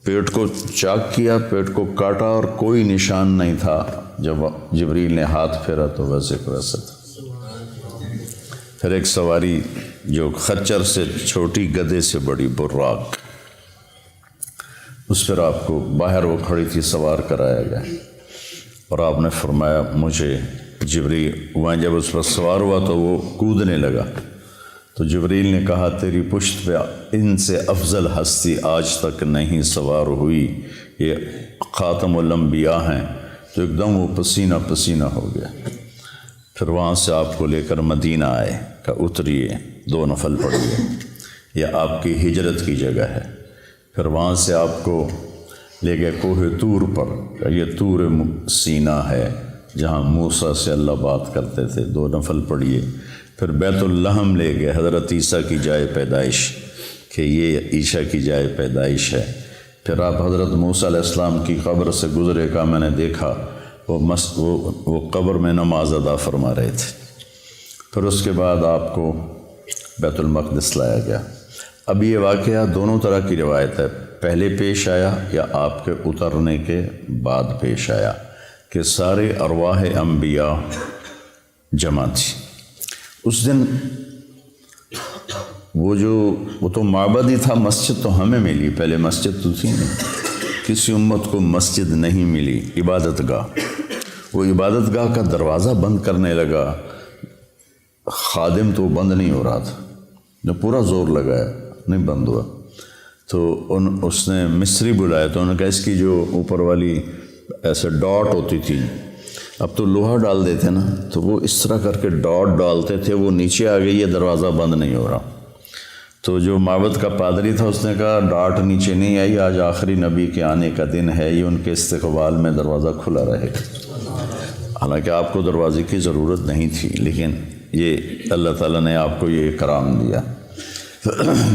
پیٹ کو چاک کیا، پیٹ کو کاٹا اور کوئی نشان نہیں تھا۔ جب جبریل نے ہاتھ پھیرا تو ویسے کو ویسا تھا۔ پھر ایک سواری جو خچر سے چھوٹی، گدھے سے بڑی، براق، اس پر آپ کو باہر وہ کھڑی تھی سوار کرایا گیا اور آپ نے فرمایا مجھے جبریل، وہاں جب اس پر سوار ہوا تو وہ کودنے لگا تو جبریل نے کہا تیری پشت پہ ان سے افضل ہستی آج تک نہیں سوار ہوئی، یہ خاتم الانبیاء ہیں۔ تو ایک دم وہ پسینہ پسینہ ہو گیا۔ پھر وہاں سے آپ کو لے کر مدینہ آئے، کہ اتریے 2 نفل پڑھیے، یہ آپ کی ہجرت کی جگہ ہے۔ پھر وہاں سے آپ کو لے گئے کوہ طور پر، کہ یہ طور سینا ہے جہاں موسیٰ سے اللہ بات کرتے تھے، 2 نفل پڑھیے۔ پھر بیت اللحم لے گئے، حضرت عیسیٰ کی جائے پیدائش، کہ یہ عیسیٰ کی جائے پیدائش ہے۔ پھر آپ حضرت موسیٰ علیہ السلام کی قبر سے گزرے، کا میں نے دیکھا وہ قبر میں نماز ادا فرما رہے تھے۔ پھر اس کے بعد آپ کو بیت المقدس لایا گیا۔ اب یہ واقعہ دونوں طرح کی روایت ہے، پہلے پیش آیا یا آپ کے اترنے کے بعد پیش آیا، کہ سارے ارواح انبیاء جمع تھی اس دن۔ وہ تو معبد ہی تھا، مسجد تو ہمیں ملی، پہلے مسجد تو تھی نہیں، کسی امت کو مسجد نہیں ملی، عبادت گاہ۔ وہ عبادت گاہ کا دروازہ بند کرنے لگا، خادم تو بند نہیں ہو رہا تھا، جو پورا زور لگایا نہیں بند ہوا۔ تو اس نے مصری بلایا، تو انہوں نے کہا اس کی جو اوپر والی ایسے ڈاٹ ہوتی تھی، اب تو لوہا ڈال دیتے نا، تو وہ اس طرح کر کے ڈاٹ ڈالتے تھے، وہ نیچے آ گئی، یہ دروازہ بند نہیں ہو رہا۔ تو جو معبد کا پادری تھا اس نے کہا ڈاٹ نیچے نہیں آئی، آج آخری نبی کے آنے کا دن ہے، یہ ان کے استقبال میں دروازہ کھلا رہے گا۔ حالانکہ آپ کو دروازے کی ضرورت نہیں تھی، لیکن یہ اللہ تعالیٰ نے آپ کو یہ اکرام دیا۔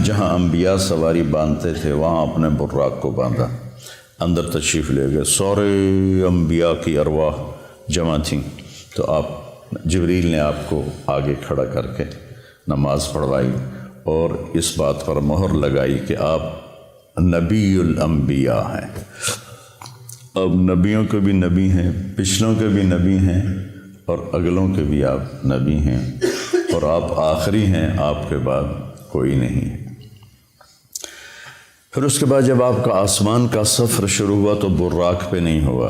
جہاں انبیاء سواری باندھتے تھے وہاں اپنے براق کو باندھا، اندر تشریف لے گئے، سارے انبیاء کی ارواح جمع تھیں۔ تو جبریل نے آپ کو آگے کھڑا کر کے نماز پڑھوائی اور اس بات پر مہر لگائی کہ آپ نبی الانبیاء ہیں۔ اب نبیوں کے بھی نبی ہیں، پچھلوں کے بھی نبی ہیں اور اگلوں کے بھی آپ نبی ہیں، اور آپ آخری ہیں، آپ کے بعد کوئی نہیں ہے۔ پھر اس کے بعد جب آپ کا آسمان کا سفر شروع ہوا تو براق پہ نہیں ہوا،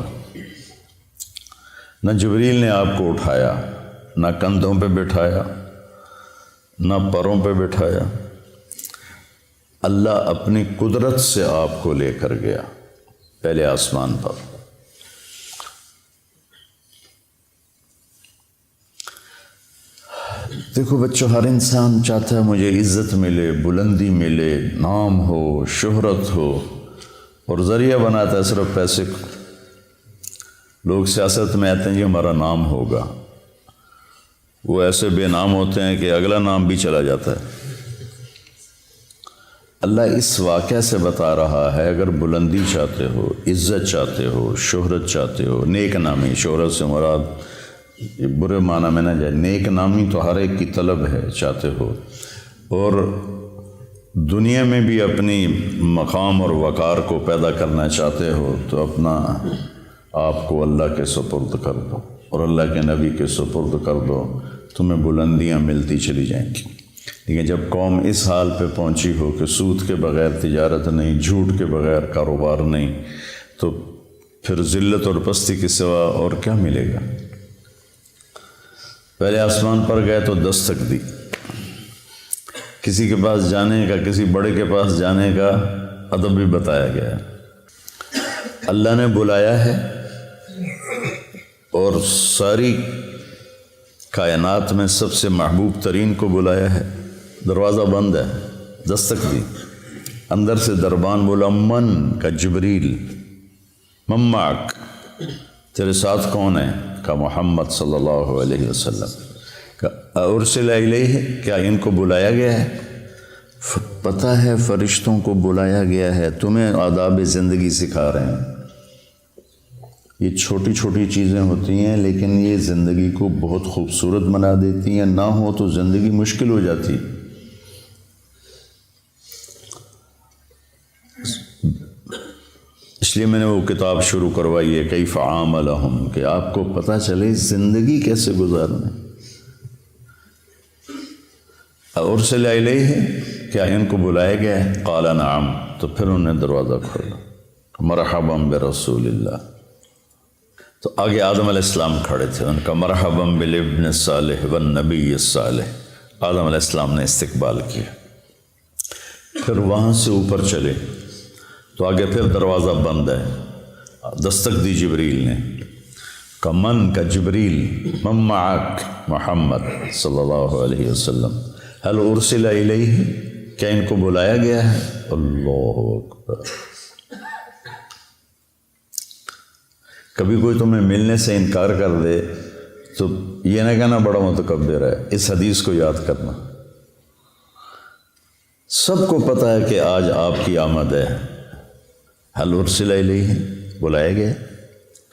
نہ جبریل نے آپ کو اٹھایا، نہ کندھوں پہ بٹھایا، نہ پروں پہ بٹھایا، اللہ اپنی قدرت سے آپ کو لے کر گیا پہلے آسمان پر۔ دیکھو بچوں، ہر انسان چاہتا ہے مجھے عزت ملے، بلندی ملے، نام ہو، شہرت ہو، اور ذریعہ بناتا ہے صرف پیسے کو۔ لوگ سیاست میں آتے ہیں جی ہمارا نام ہوگا، وہ ایسے بے نام ہوتے ہیں کہ اگلا نام بھی چلا جاتا ہے۔ اللہ اس واقعہ سے بتا رہا ہے اگر بلندی چاہتے ہو، عزت چاہتے ہو، شہرت چاہتے ہو، نیک نامی، شہرت سے مراد یہ برے معنی میں نہ جائے، نیک نامی تو ہر ایک کی طلب ہے، چاہتے ہو، اور دنیا میں بھی اپنی مقام اور وقار کو پیدا کرنا چاہتے ہو تو اپنا آپ کو اللہ کے سپرد کر دو اور اللہ کے نبی کے سپرد کر دو، تمہیں بلندیاں ملتی چلی جائیں گی۔ لیکن جب قوم اس حال پہ پہنچی ہو کہ سود کے بغیر تجارت نہیں، جھوٹ کے بغیر کاروبار نہیں، تو پھر ذلت اور پستی کے سوا اور کیا ملے گا؟ پہلے آسمان پر گئے تو دستک دی، کسی کے پاس جانے کا، کسی بڑے کے پاس جانے کا ادب بھی بتایا گیا، اللہ نے بلایا ہے اور ساری کائنات میں سب سے محبوب ترین کو بلایا ہے، دروازہ بند ہے، دستک دی، اندر سے دربان بولا، من کا جبریل، من معک، تیرے ساتھ کون ہے؟ کا محمد صلی اللہ علیہ وسلم۔ ارسل الیہ، کیا ان کو بلایا گیا ہے؟ پتہ ہے فرشتوں کو بلایا گیا ہے، تمہیں آداب زندگی سکھا رہے ہیں۔ یہ چھوٹی چھوٹی چیزیں ہوتی ہیں لیکن یہ زندگی کو بہت خوبصورت بنا دیتی ہیں، نہ ہو تو زندگی مشکل ہو جاتی۔ اس لیے میں نے وہ کتاب شروع کروائی ہے، کیف عاملہم، کہ آپ کو پتہ چلے زندگی کیسے گزارنا ہے۔ ارسل الیہ، کیا ان کو بلایا گیا ہے؟ قال نعم، تو پھر انہوں نے دروازہ کھولا، مرحبا برسول اللہ۔ تو آگے آدم علیہ السلام کھڑے تھے، ان کا مرحبا بالابن الصالح والنبی الصالح، آدم علیہ السلام نے استقبال کیا۔ پھر وہاں سے اوپر چلے تو آگے پھر دروازہ بند ہے، دستک دی جبریل نے، کا من کا جبریل، من معک محمد صلی اللہ علیہ وسلم، هل ارسل الیہ، کیا ان کو بلایا گیا ہے؟ اللہ اکبر۔ کبھی کوئی تمہیں ملنے سے انکار کر دے تو یہ نہ کہنا بڑا متکبر ہے، اس حدیث کو یاد کرنا۔ سب کو پتہ ہے کہ آج آپ کی آمد ہے، هل ارسل الیہ، بلایا گیا؟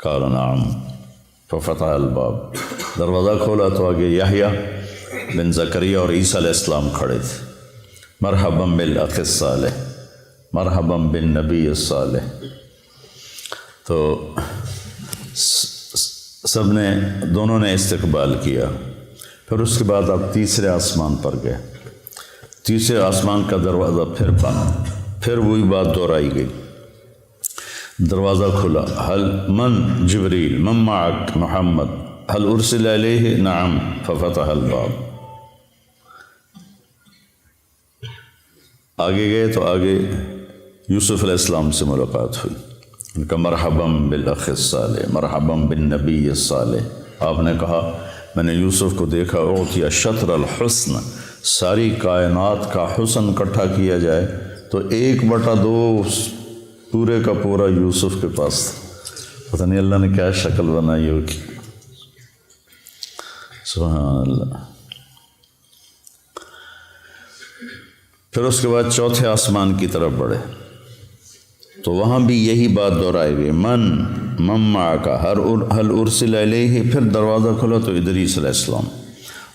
قال نعم، ففتح الباب، دروازہ کھولا تو آگے یحییٰ بن زکریا اور عیسیٰ علیہ السلام کھڑے تھے، مرحبا بالاخ الصالح، مرحبا بالنبی الصالح۔ تو سب نے، دونوں نے استقبال کیا۔ پھر اس کے بعد آپ تیسرے آسمان پر گئے، تیسرے آسمان کا دروازہ پھر بند، پھر وہی بات دہرائی گئی، دروازہ کھلا، هل من جبریل، من معک محمد، هل ارسل الیہ؟ نعم، ففتح الباب۔ آگے گئے تو آگے یوسف علیہ السلام سے ملاقات ہوئی، ان کا مرحبا بالاخ الصالح، مرحبا بالنبی الصالح۔ آپ نے کہا میں نے یوسف کو دیکھا، اعطی شطر الحسن، ساری کائنات کا حسن اکٹھا کیا جائے تو 1/2 پورے کا پورا یوسف کے پاس تھا۔ پتہ نہیں اللہ نے کیا شکل بنائی ہوگی، سبحان اللہ۔ پھر اس کے بعد چوتھے آسمان کی طرف بڑھے تو وہاں بھی یہی بات دہرائی گئی، من معک، هل ارسل الیہ۔ پھر دروازہ کھلا تو ادریس علیہ السلام،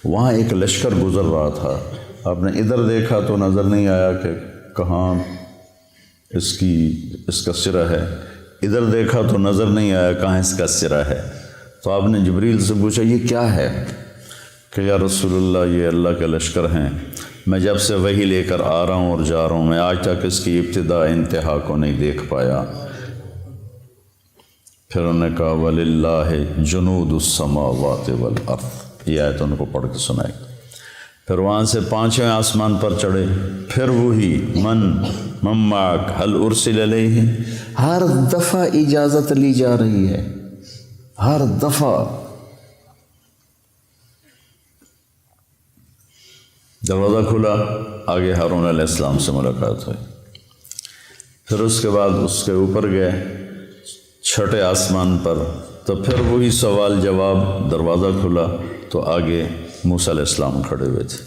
وہاں ایک لشکر گزر رہا تھا، آپ نے ادھر دیکھا تو نظر نہیں آیا کہ کہاں اس کا سرہ ہے، ادھر دیکھا تو نظر نہیں آیا کہاں اس کا سرہ ہے۔ تو آپ نے جبریل سے پوچھا یہ کیا ہے؟ کہ یا رسول اللہ یہ اللہ کے لشکر ہیں، میں جب سے وحی لے کر آ رہا ہوں اور جا رہا ہوں، میں آج تک اس کی ابتدا انتہا کو نہیں دیکھ پایا۔ پھر انہوں نے کہا وَلِلَّهِ جُنُودُ السَّمَاوَاتِ وَالْأَرْضِ، یہ آیت ان کو پڑھ کے سنائی۔ پھر وہاں سے 5ویں آسمان پر چڑھے، پھر وہی من معک، هل ارسل الیہ۔ ہر دفعہ اجازت لی جا رہی ہے، ہر دفعہ۔ دروازہ کھلا، آگے ہارون علیہ السلام سے ملاقات ہوئی۔ پھر اس کے بعد اس کے اوپر گئے 6ٹھے آسمان پر، تو پھر وہی سوال جواب، دروازہ کھلا تو آگے موسیٰ علیہ السلام کھڑے ہوئے تھے۔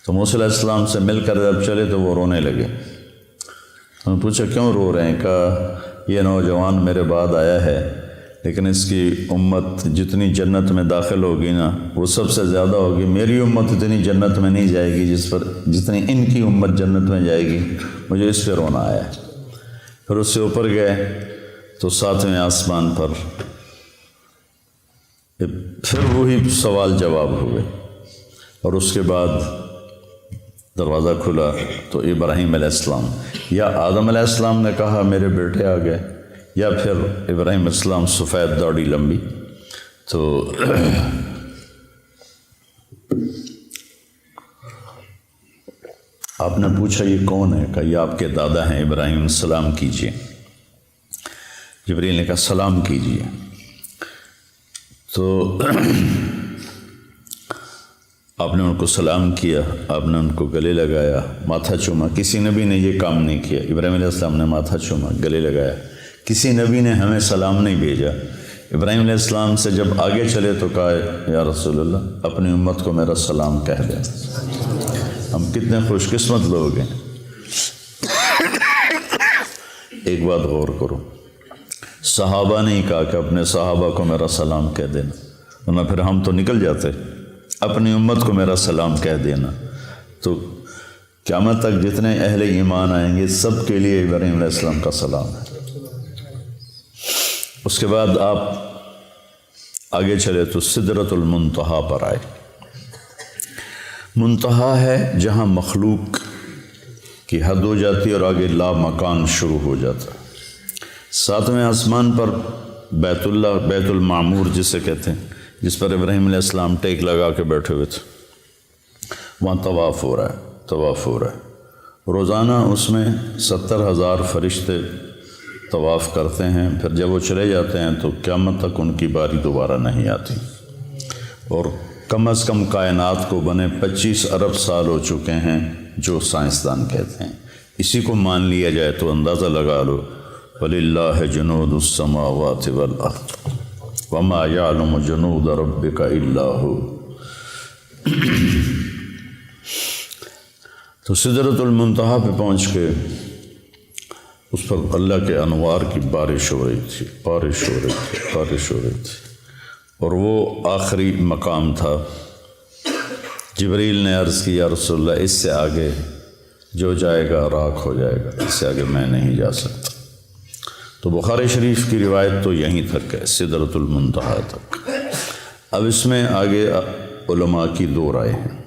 تو موسیٰ علیہ السلام سے مل کر جب چلے تو وہ رونے لگے۔ انہوں نے پوچھا کیوں رو رہے ہیں؟ کہا یہ نوجوان میرے بعد آیا ہے لیکن اس کی امت جتنی جنت میں داخل ہوگی نا وہ سب سے زیادہ ہوگی. میری امت اتنی جنت میں نہیں جائے گی جتنی ان کی امت جنت میں جائے گی. مجھے اس پہ رونا آیا. پھر اس سے اوپر گئے تو 7ویں آسمان پر پھر وہی سوال جواب ہوئے. اور اس کے بعد دروازہ کھلا تو ابراہیم علیہ السلام یا آدم علیہ السلام نے کہا میرے بیٹے آ گئے، یا پھر ابراہیم علیہ السلام سفید داڑھی لمبی. تو آپ نے پوچھا یہ کون ہے؟ کہ یہ آپ کے دادا ہیں ابراہیم، سلام کیجیے. جبریل نے کہا سلام کیجیے. تو آپ نے ان کو سلام کیا، آپ نے ان کو گلے لگایا، ماتھا چوما. کسی نبی نے یہ کام نہیں کیا. ابراہیم علیہ السلام نے ماتھا چوما، گلے لگایا. کسی نبی نے ہمیں سلام نہیں بھیجا. ابراہیم علیہ السلام سے جب آگے چلے تو کہا یا رسول اللہ اپنی امت کو میرا سلام کہہ دیں. ہم کتنے خوش قسمت لوگ ہیں. ایک بات غور کرو، صحابہ نے ہی کہا کہ اپنے صحابہ کو میرا سلام کہہ دینا، ورنہ پھر ہم تو نکل جاتے. اپنی امت کو میرا سلام کہہ دینا. تو قیامت تک جتنے اہل ایمان آئیں گے سب کے لیے ابراہیم علیہ السلام کا سلام ہے. اس کے بعد آپ آگے چلے تو سدرۃ المنتہا پر آئے. منتہا ہے جہاں مخلوق کی حد ہو جاتی ہے اور آگے لا مکان شروع ہو جاتا ہے. 7ویں آسمان پر بیت اللہ، بیت المعمور جسے کہتے ہیں، جس پر ابراہیم علیہ السلام ٹیک لگا کے بیٹھے ہوئے تھے، وہاں طواف ہو رہا ہے، طواف ہو رہا ہے. روزانہ اس میں 70,000 فرشتے طواف کرتے ہیں. پھر جب وہ چلے جاتے ہیں تو قیامت تک ان کی باری دوبارہ نہیں آتی. اور کم از کم کائنات کو بنے 25 ارب سال ہو چکے ہیں جو سائنسدان کہتے ہیں. اسی کو مان لیا جائے تو اندازہ لگا لو وَلِلَّهِ جُنُودُ السَّمَاوَاتِ وَالْأَرْضِ وَمَا يَعْلَمُ جُنُودَ رَبِّكَ إِلَّا هُوَ. تو سدرۃ المنتہا پہ پہنچ کے اس پر اللہ کے انوار کی بارش ہو رہی تھی، بارش ہو رہی تھی، بارش ہو رہی تھی. اور وہ آخری مقام تھا. جبریل نے عرض کی یا رسول اللہ اس سے آگے جو جائے گا راکھ ہو جائے گا، اس سے آگے میں نہیں جا سکتا. تو بخاری شریف کی روایت تو یہیں تک ہے، سدرۃ المنتہا تک. اب اس میں آگے علماء کی 2 رائے ہیں.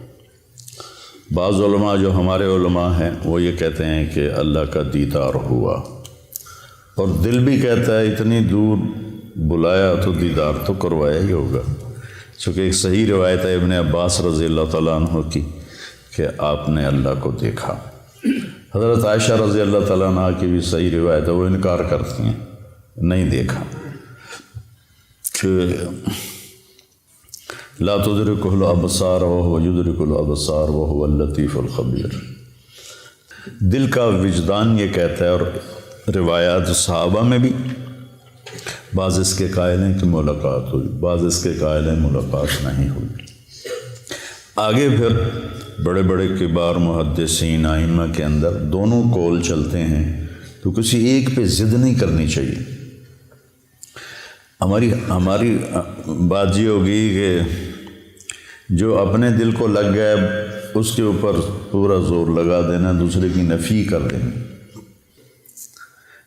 بعض علماء جو ہمارے علماء ہیں وہ یہ کہتے ہیں کہ اللہ کا دیدار ہوا، اور دل بھی کہتا ہے اتنی دور بلایا تو دیدار تو کروایا ہی ہوگا. چونکہ ایک صحیح روایت ہے ابن عباس رضی اللہ تعالیٰ عنہ کی کہ آپ نے اللہ کو دیکھا. حضرت عائشہ رضی اللہ تعالیٰ عنہ کی بھی صحیح روایت ہے، وہ انکار کرتی ہیں نہیں دیکھا. کہ لا تدرکہ الابصار وہو یدرک الابصار وہو اللطیف الخبیر. دل کا وجدان یہ کہتا ہے. اور روایات صحابہ میں بھی بعض اس کے قائل ہیں کہ ملاقات ہوئی، بعض اس کے قائل ہیں ملاقات نہیں ہوئی. آگے پھر بڑے بڑے کبار محدثین ائمہ کے اندر دونوں قول چلتے ہیں. تو کسی ایک پہ ضد نہیں کرنی چاہیے. ہماری بات یہ ہوگی کہ جو اپنے دل کو لگ گیا اس کے اوپر پورا زور لگا دینا، دوسرے کی نفی کر دینا.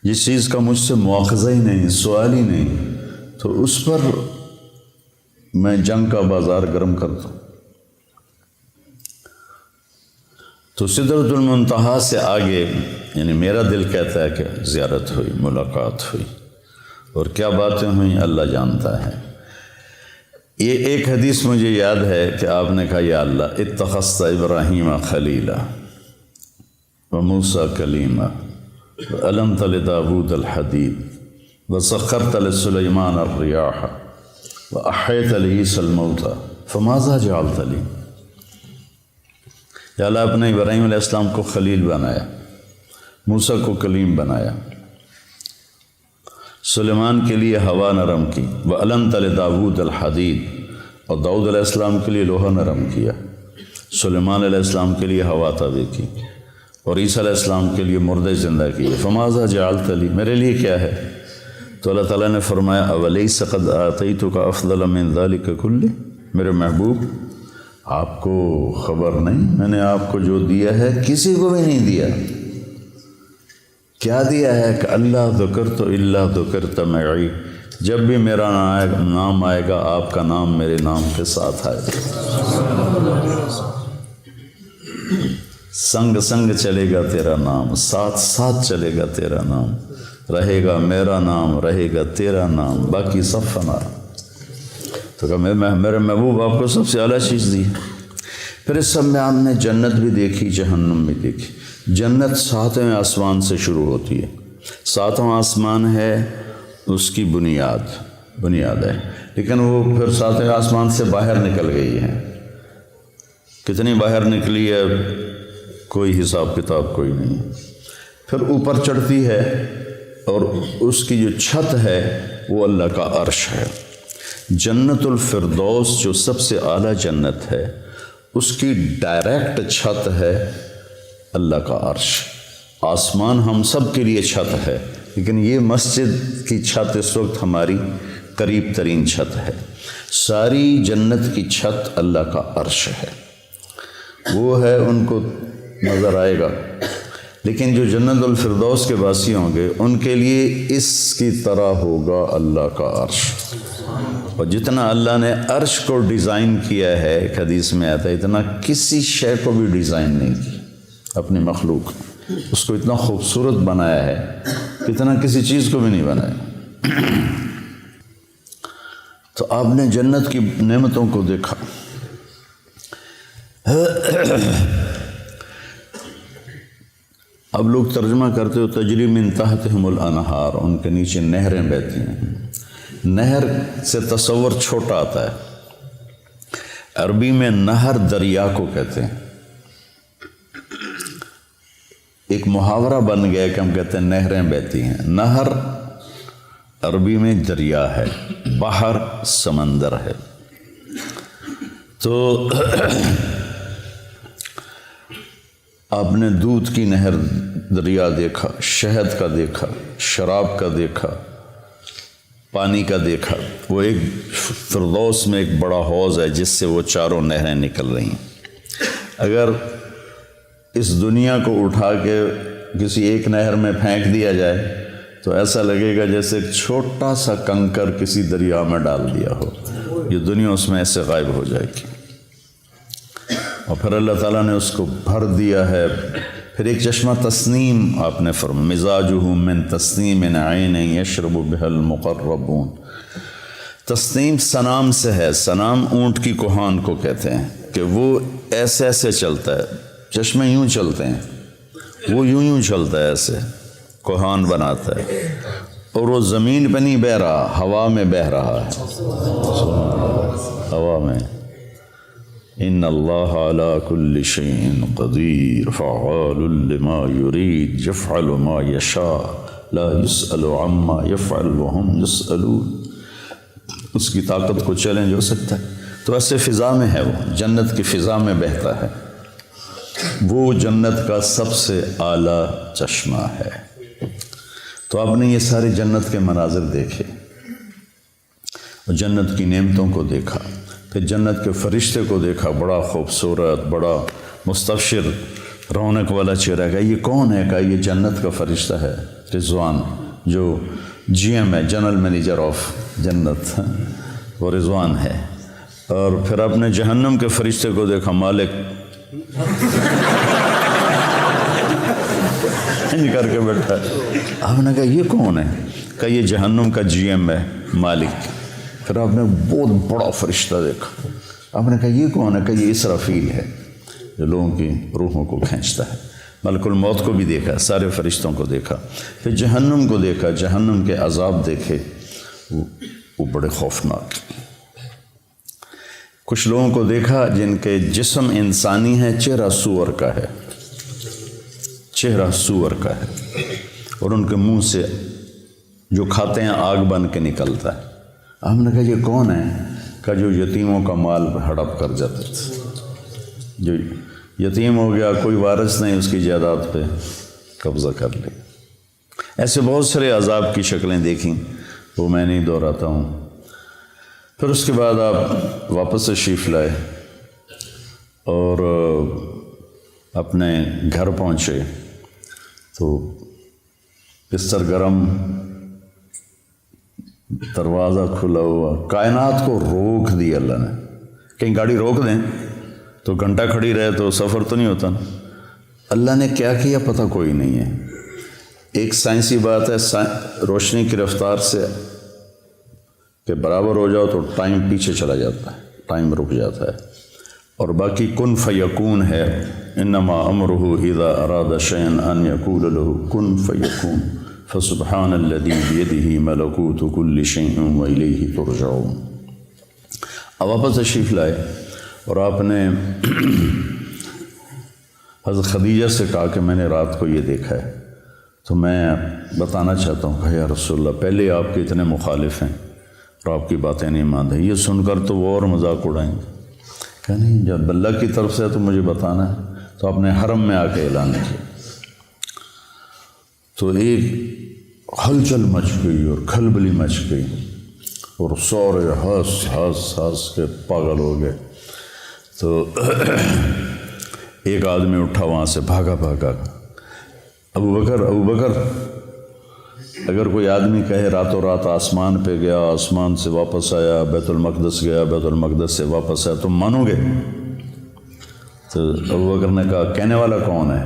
جس چیز کا مجھ سے مواخذہ ہی نہیں، سوال ہی نہیں، تو اس پر میں جنگ کا بازار گرم کرتا ہوں. تو سدرۃ المنتہا سے آگے یعنی میرا دل کہتا ہے کہ زیارت ہوئی، ملاقات ہوئی، اور کیا باتیں ہوئیں اللہ جانتا ہے. یہ ایک حدیث مجھے یاد ہے کہ آپ نے کہا یا اللہ اتخذت ابراہیم خلیلا وموسیٰ کلیما وعلمت لداود الحدید وسخرت لسلیمان الریاح واحیت لعیسی الموتى فماذا جعلت لی. یا اللہ اپنے ابراہیم علیہ السلام کو خلیل بنایا، موسیٰ کو کلیم بنایا، سلیمان کے لیے ہوا نرم کی، وعلمت لداود الحدید، اور داؤد علیہ السلام کے لیے لوہا نرم کیا، سلیمان علیہ السلام کے لیے ہوا تابع کی، اور عیسیٰ علیہ السلام کے لیے مردے زندہ کیے. فماذا جعلت لی، میرے لیے کیا ہے؟ تو اللہ تعالیٰ نے فرمایا اولیس قد آتیتک افضل من ذلک کلہ، میرے محبوب آپ کو خبر نہیں میں نے آپ کو جو دیا ہے کسی کو بھی نہیں دیا۔ کیا دیا ہے کہ اللہ ذکرت الا ذکرت معی، جب بھی میرا نام آئے گا آپ کا نام میرے نام کے ساتھ آئے گا، سنگ سنگ چلے گا تیرا نام، ساتھ ساتھ چلے گا تیرا نام، رہے گا میرا نام، رہے گا تیرا نام، باقی سب فنا۔ تو کہ میرے محبوب آپ کو سب سے اعلیٰ چیز دی۔ پھر اس سب میں آپ نے جنت بھی دیکھی، جہنم بھی دیکھی۔ جنت 7ویں آسمان سے شروع ہوتی ہے، 7واں آسمان ہے اس کی بنیاد ہے، لیکن وہ پھر 7ویں آسمان سے باہر نکل گئی ہے۔ کتنی باہر نکلی ہے کوئی حساب کتاب کوئی نہیں۔ پھر اوپر چڑھتی ہے اور اس کی جو چھت ہے وہ اللہ کا عرش ہے۔ جنت الفردوس جو سب سے اعلیٰ جنت ہے اس کی ڈائریکٹ چھت ہے اللہ کا عرش۔ آسمان ہم سب کے لیے چھت ہے، لیکن یہ مسجد کی چھت اس وقت ہماری قریب ترین چھت ہے۔ ساری جنت کی چھت اللہ کا عرش ہے، وہ ہے، ان کو نظر آئے گا۔ لیکن جو جنت الفردوس کے واسی ہوں گے ان کے لیے اس کی طرح ہوگا اللہ کا عرش۔ اور جتنا اللہ نے عرش کو ڈیزائن کیا ہے، ایک حدیث میں آتا ہے، اتنا کسی شے کو بھی ڈیزائن نہیں کی اپنی مخلوق، اس کو اتنا خوبصورت بنایا ہے، اتنا کسی چیز کو بھی نہیں بنایا۔ تو آپ نے جنت کی نعمتوں کو دیکھا۔ اب لوگ ترجمہ کرتے ہو تجری من تحتہم الانہار، ان کے نیچے نہریں بہتی ہیں۔ نہر سے تصور چھوٹا آتا ہے، عربی میں نہر دریا کو کہتے ہیں۔ ایک محاورہ بن گیا کہ ہم کہتے ہیں نہریں بہتی ہیں۔ نہر عربی میں دریا ہے، بحر سمندر ہے۔ تو آپ نے دودھ کی نہر دریا دیکھا، شہد کا دیکھا، شراب کا دیکھا، پانی کا دیکھا۔ وہ ایک فردوس میں ایک بڑا حوض ہے جس سے وہ چاروں نہریں نکل رہی ہیں۔ اگر اس دنیا کو اٹھا کے کسی ایک نہر میں پھینک دیا جائے تو ایسا لگے گا جیسے ایک چھوٹا سا کنکر کسی دریا میں ڈال دیا ہو، یہ دنیا اس میں ایسے غائب ہو جائے گی۔ اور پھر اللہ تعالیٰ نے اس کو بھر دیا ہے۔ پھر ایک چشمہ تسنیم آپ نے فرمایا، مزاجہ من تسنیم عین یشرب بها المقربون۔ تسنیم سنام سے ہے، سنام اونٹ کی کوہان کو کہتے ہیں کہ وہ ایسے ایسے چلتا ہے، چشمے یوں چلتے ہیں، وہ یوں چلتا ہے، ایسے کوہان بناتا ہے، اور وہ زمین پہ نہیں بہہ رہا، ہوا میں بہہ رہا ہے، ہوا میں۔ ان اللہ علی کل شیء قدیر فعال لما یرید یفعل ما یشاء لا یسأل عما یفعل وهم یسألون۔ اس کی طاقت کو چیلنج ہو سکتا ہے۔ تو ایسے فضا میں ہے، وہ جنت کی فضا میں بہتا ہے، وہ جنت کا سب سے اعلیٰ چشمہ ہے۔ تو آپ نے یہ سارے جنت کے مناظر دیکھے اور جنت کی نعمتوں کو دیکھا، پھر جنت کے فرشتے کو دیکھا، بڑا خوبصورت، بڑا مستبشر، رونق والا چہرہ۔ کا یہ کون ہے؟ کہا یہ جنت کا فرشتہ ہے رضوان، جو جی ایم ہے، جنرل مینیجر آف جنت، وہ رضوان ہے۔ اور پھر آپ نے جہنم کے فرشتے کو دیکھا، مالک کر کے بیٹھا ہے۔ آپ نے کہا یہ کون ہے؟ کہا یہ جہنم کا جی ایم ہے، مالک۔ پھر آپ نے بہت بڑا فرشتہ دیکھا، آپ نے کہا یہ کون ہے؟ کہ یہ اسرافیل ہے جو لوگوں کی روحوں کو کھینچتا ہے۔ ملک الموت کو بھی دیکھا، سارے فرشتوں کو دیکھا۔ پھر جہنم کو دیکھا، جہنم کے عذاب دیکھے، وہ بڑے خوفناک۔ کچھ لوگوں کو دیکھا جن کے جسم انسانی ہے، چہرہ سور کا ہے، چہرہ سور کا ہے، اور ان کے منہ سے جو کھاتے ہیں آگ بن کے نکلتا ہے۔ ہم نے کہا یہ کون ہے؟ کہ جو یتیموں کا مال ہڑپ کر جاتے تھے، جو یتیم ہو گیا، کوئی وارث نہیں، اس کی جائیداد پہ قبضہ کر لے۔ ایسے بہت سارے عذاب کی شکلیں دیکھیں، وہ میں نہیں دہراتا ہوں۔ پھر اس کے بعد آپ واپس تشریف لائے اور اپنے گھر پہنچے تو بستر گرم، دروازہ کھلا ہوا، کائنات کو روک دی اللہ نے۔ کہیں گاڑی روک دیں تو گھنٹہ کھڑی رہے تو سفر تو نہیں ہوتا نا۔ اللہ نے کیا کیا پتہ کوئی نہیں ہے۔ ایک سائنسی بات ہے، روشنی کی رفتار سے کہ برابر ہو جاؤ تو ٹائم پیچھے چلا جاتا ہے، ٹائم رک جاتا ہے، اور باقی کن فیکون ہے، انما امرہ اذا اراد شیئا ان یقول له کن فیکون، فسبحان الذی بیدہ ملکوت کل شیء والیہ ترجعون۔ اب واپس تشریف لائے اور آپ نے حضرت خدیجہ سے کہا کہ میں نے رات کو یہ دیکھا ہے، تو میں بتانا چاہتا ہوں کہ یا رسول اللہ، پہلے آپ کے اتنے مخالف ہیں اور آپ کی باتیں نہیں مانتے، یہ سن کر تو وہ اور مذاق اڑائیں گے۔ کہ نہیں، جب اللہ کی طرف سے ہے تو مجھے بتانا ہے۔ تو آپ نے حرم میں آ کے اعلان کیا تو ایک ہلچل مچ گئی اور کھلبلی مچ گئی اور سورے ہنس کے پاگل ہو گئے۔ تو ایک آدمی اٹھا وہاں سے، بھاگا ابو بکر، اگر کوئی آدمی کہے راتوں رات آسمان پہ گیا، آسمان سے واپس آیا، بیت المقدس گیا، بیت المقدس سے واپس آیا، تم مانو گے؟ تو ابو بکر نے کہا کہنے والا کون ہے؟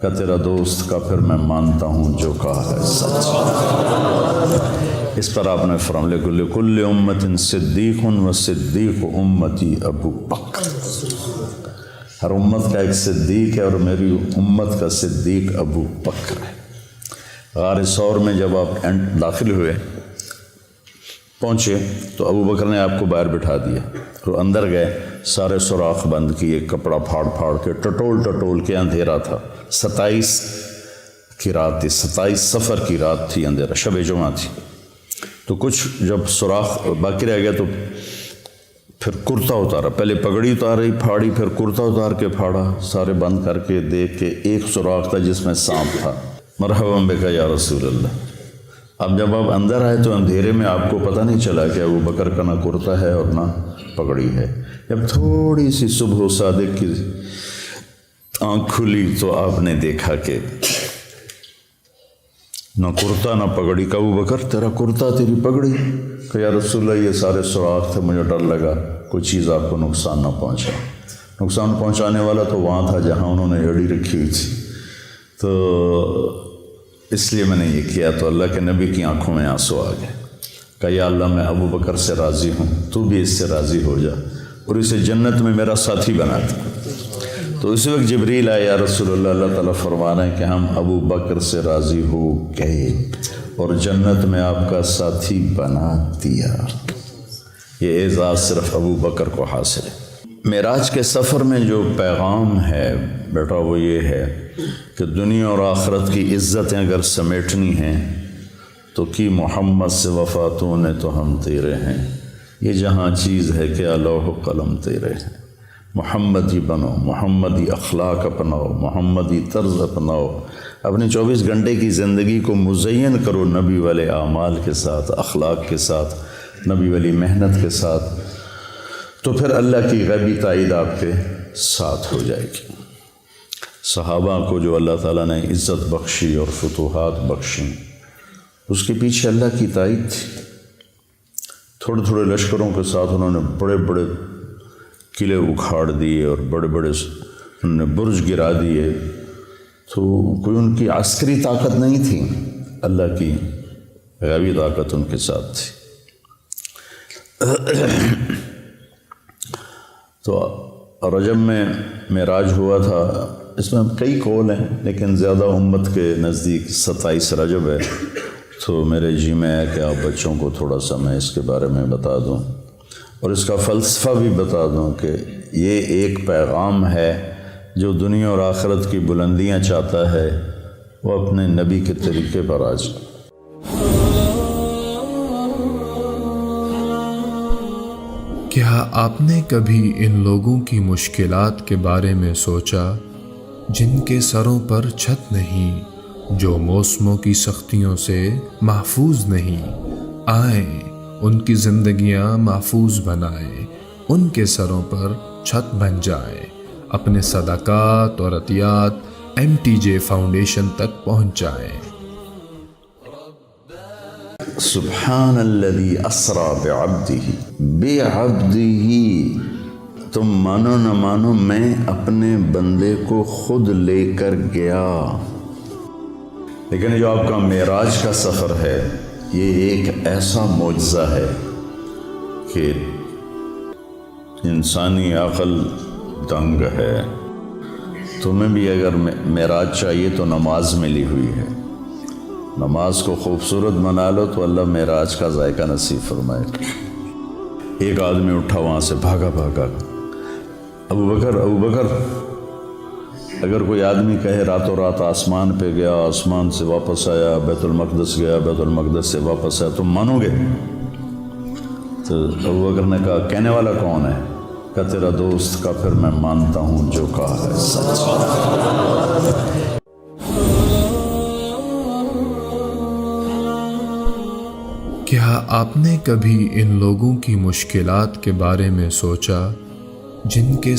کہ تیرا دوست کا، پھر میں مانتا ہوں جو کہا ہے سچ۔ اس پر آپ نے فرمایا لکل امت صدیق و صدیق امتی ابو بکر، ہر امت کا ایک صدیق ہے اور میری امت کا صدیق ابو بکر ہے۔ غار ثور میں جب آپ داخل ہوئے، پہنچے تو ابو بکر نے آپ کو باہر بٹھا دیا، اور اندر گئے، سارے سوراخ بند کیے، کپڑا پھاڑ کے ٹٹول کے، اندھیرا تھا، 27 کی رات تھی، 27 صفر کی رات تھی، اندھیرا، شب جمعہ تھی۔ تو کچھ جب سوراخ باقی رہ گیا تو پھر کرتا اتارا، پہلے پگڑی اتاری پھاڑی، پھر کرتا اتار کے پھاڑا، سارے بند کر کے دیکھ کے ایک سوراخ تھا جس میں سانپ تھا۔ مرحبا بک یا رسول اللہ۔ اب جب آپ اندر آئے تو اندھیرے میں آپ کو پتہ نہیں چلا کہ ابو بکر کا نہ کرتا ہے اور نہ پگڑی ہے۔ جب تھوڑی سی صبح صادق کی آنکھ کھلی تو آپ نے دیکھا کہ نہ کرتا نہ پگڑی۔ کہ ابو بکر تیرا کرتا تیری پگڑی؟ کہ یا رسول اللہ یہ سارے سوراخ تھے، مجھے ڈر لگا کوئی چیز آپ کو نقصان نہ پہنچا۔ نقصان پہنچانے والا تو وہاں تھا جہاں انہوں نے ایڑی رکھی ہوئی تھی، تو اس لیے میں نے یہ کیا۔ تو اللہ کے نبی کی آنکھوں میں آنسو آ گئے۔ کہ یا اللہ میں ابو بکر سے راضی ہوں، تو بھی اس سے راضی ہو جا اور اسے جنت میں میرا ساتھی بنا دے۔ تو اس وقت جبریل آئے، یا رسول اللہ، اللہ تعالیٰ فرما رہے ہیں کہ ہم ابو بکر سے راضی ہو گئے اور جنت میں آپ کا ساتھی بنا دیا۔ یہ اعزاز صرف ابو بکر کو حاصل ہے۔ معراج کے سفر میں جو پیغام ہے بیٹا وہ یہ ہے کہ دنیا اور آخرت کی عزتیں اگر سمیٹنی ہیں تو کی محمد سے وفاتوں نے تو ہم تیرے ہیں، یہ جہاں چیز ہے کہ لوح و قلم تیرے ہیں۔ محمدی بنو، محمدی اخلاق اپناؤ، محمدی طرز اپناؤ، اپنے 24 گھنٹے کی زندگی کو مزین کرو نبی والے اعمال کے ساتھ، اخلاق کے ساتھ، نبی والی محنت کے ساتھ، تو پھر اللہ کی غیبی تائید آپ کے ساتھ ہو جائے گی۔ صحابہ کو جو اللہ تعالیٰ نے عزت بخشی اور فتوحات بخشیں، اس کے پیچھے اللہ کی تائید تھی۔ تھوڑے تھوڑے لشکروں کے ساتھ انہوں نے بڑے بڑے قلعے اکھاڑ دیے اور بڑے بڑے انہوں نے برج گرا دیے، تو کوئی ان کی عسکری طاقت نہیں تھی، اللہ کی غیبی طاقت ان کے ساتھ تھی۔ تو رجب میں معراج ہوا تھا، اس میں کئی قول ہیں لیکن زیادہ امت کے نزدیک 27 رجب ہے۔ تو میرے جی میں ہے کہ آپ بچوں کو تھوڑا سا میں اس کے بارے میں بتا دوں اور اس کا فلسفہ بھی بتا دوں کہ یہ ایک پیغام ہے جو دنیا اور آخرت کی بلندیاں چاہتا ہے، وہ اپنے نبی کے طریقے پر آ جائے۔ کیا آپ نے کبھی ان لوگوں کی مشکلات کے بارے میں سوچا جن کے سروں پر چھت نہیں، جو موسموں کی سختیوں سے محفوظ نہیں، آئیں ان کی زندگیاں محفوظ بنائیں، ان کے سروں پر چھت بن جائے، اپنے صدقات اور عطیات MTJ فاؤنڈیشن تک پہنچائیں۔ سبحان الذی اسرا بعبدہ، تم مانو نہ مانو میں اپنے بندے کو خود لے کر گیا۔ لیکن جو آپ کا معراج کا سفر ہے یہ ایک ایسا معجزہ ہے کہ انسانی عقل دنگ ہے۔ تمہیں بھی اگر معراج چاہیے تو نماز ملی ہوئی ہے، نماز کو خوبصورت بنا لو تو اللہ معراج کا ذائقہ نصیب فرمائے۔ ایک آدمی اٹھا وہاں سے بھاگا ابو بکر، اگر کوئی آدمی کہے راتوں رات آسمان پہ گیا، آسمان سے واپس آیا، بیت المقدس گیا، بیت المقدس سے واپس آیا، تم مانو گے؟ تو ابو بکر نے کہا کہنے والا کون ہے؟ کہا تیرا دوست۔ کا پھر میں مانتا ہوں جو کہا ہے سچ۔ کیا آپ نے کبھی ان لوگوں کی مشکلات کے بارے میں سوچا جن کے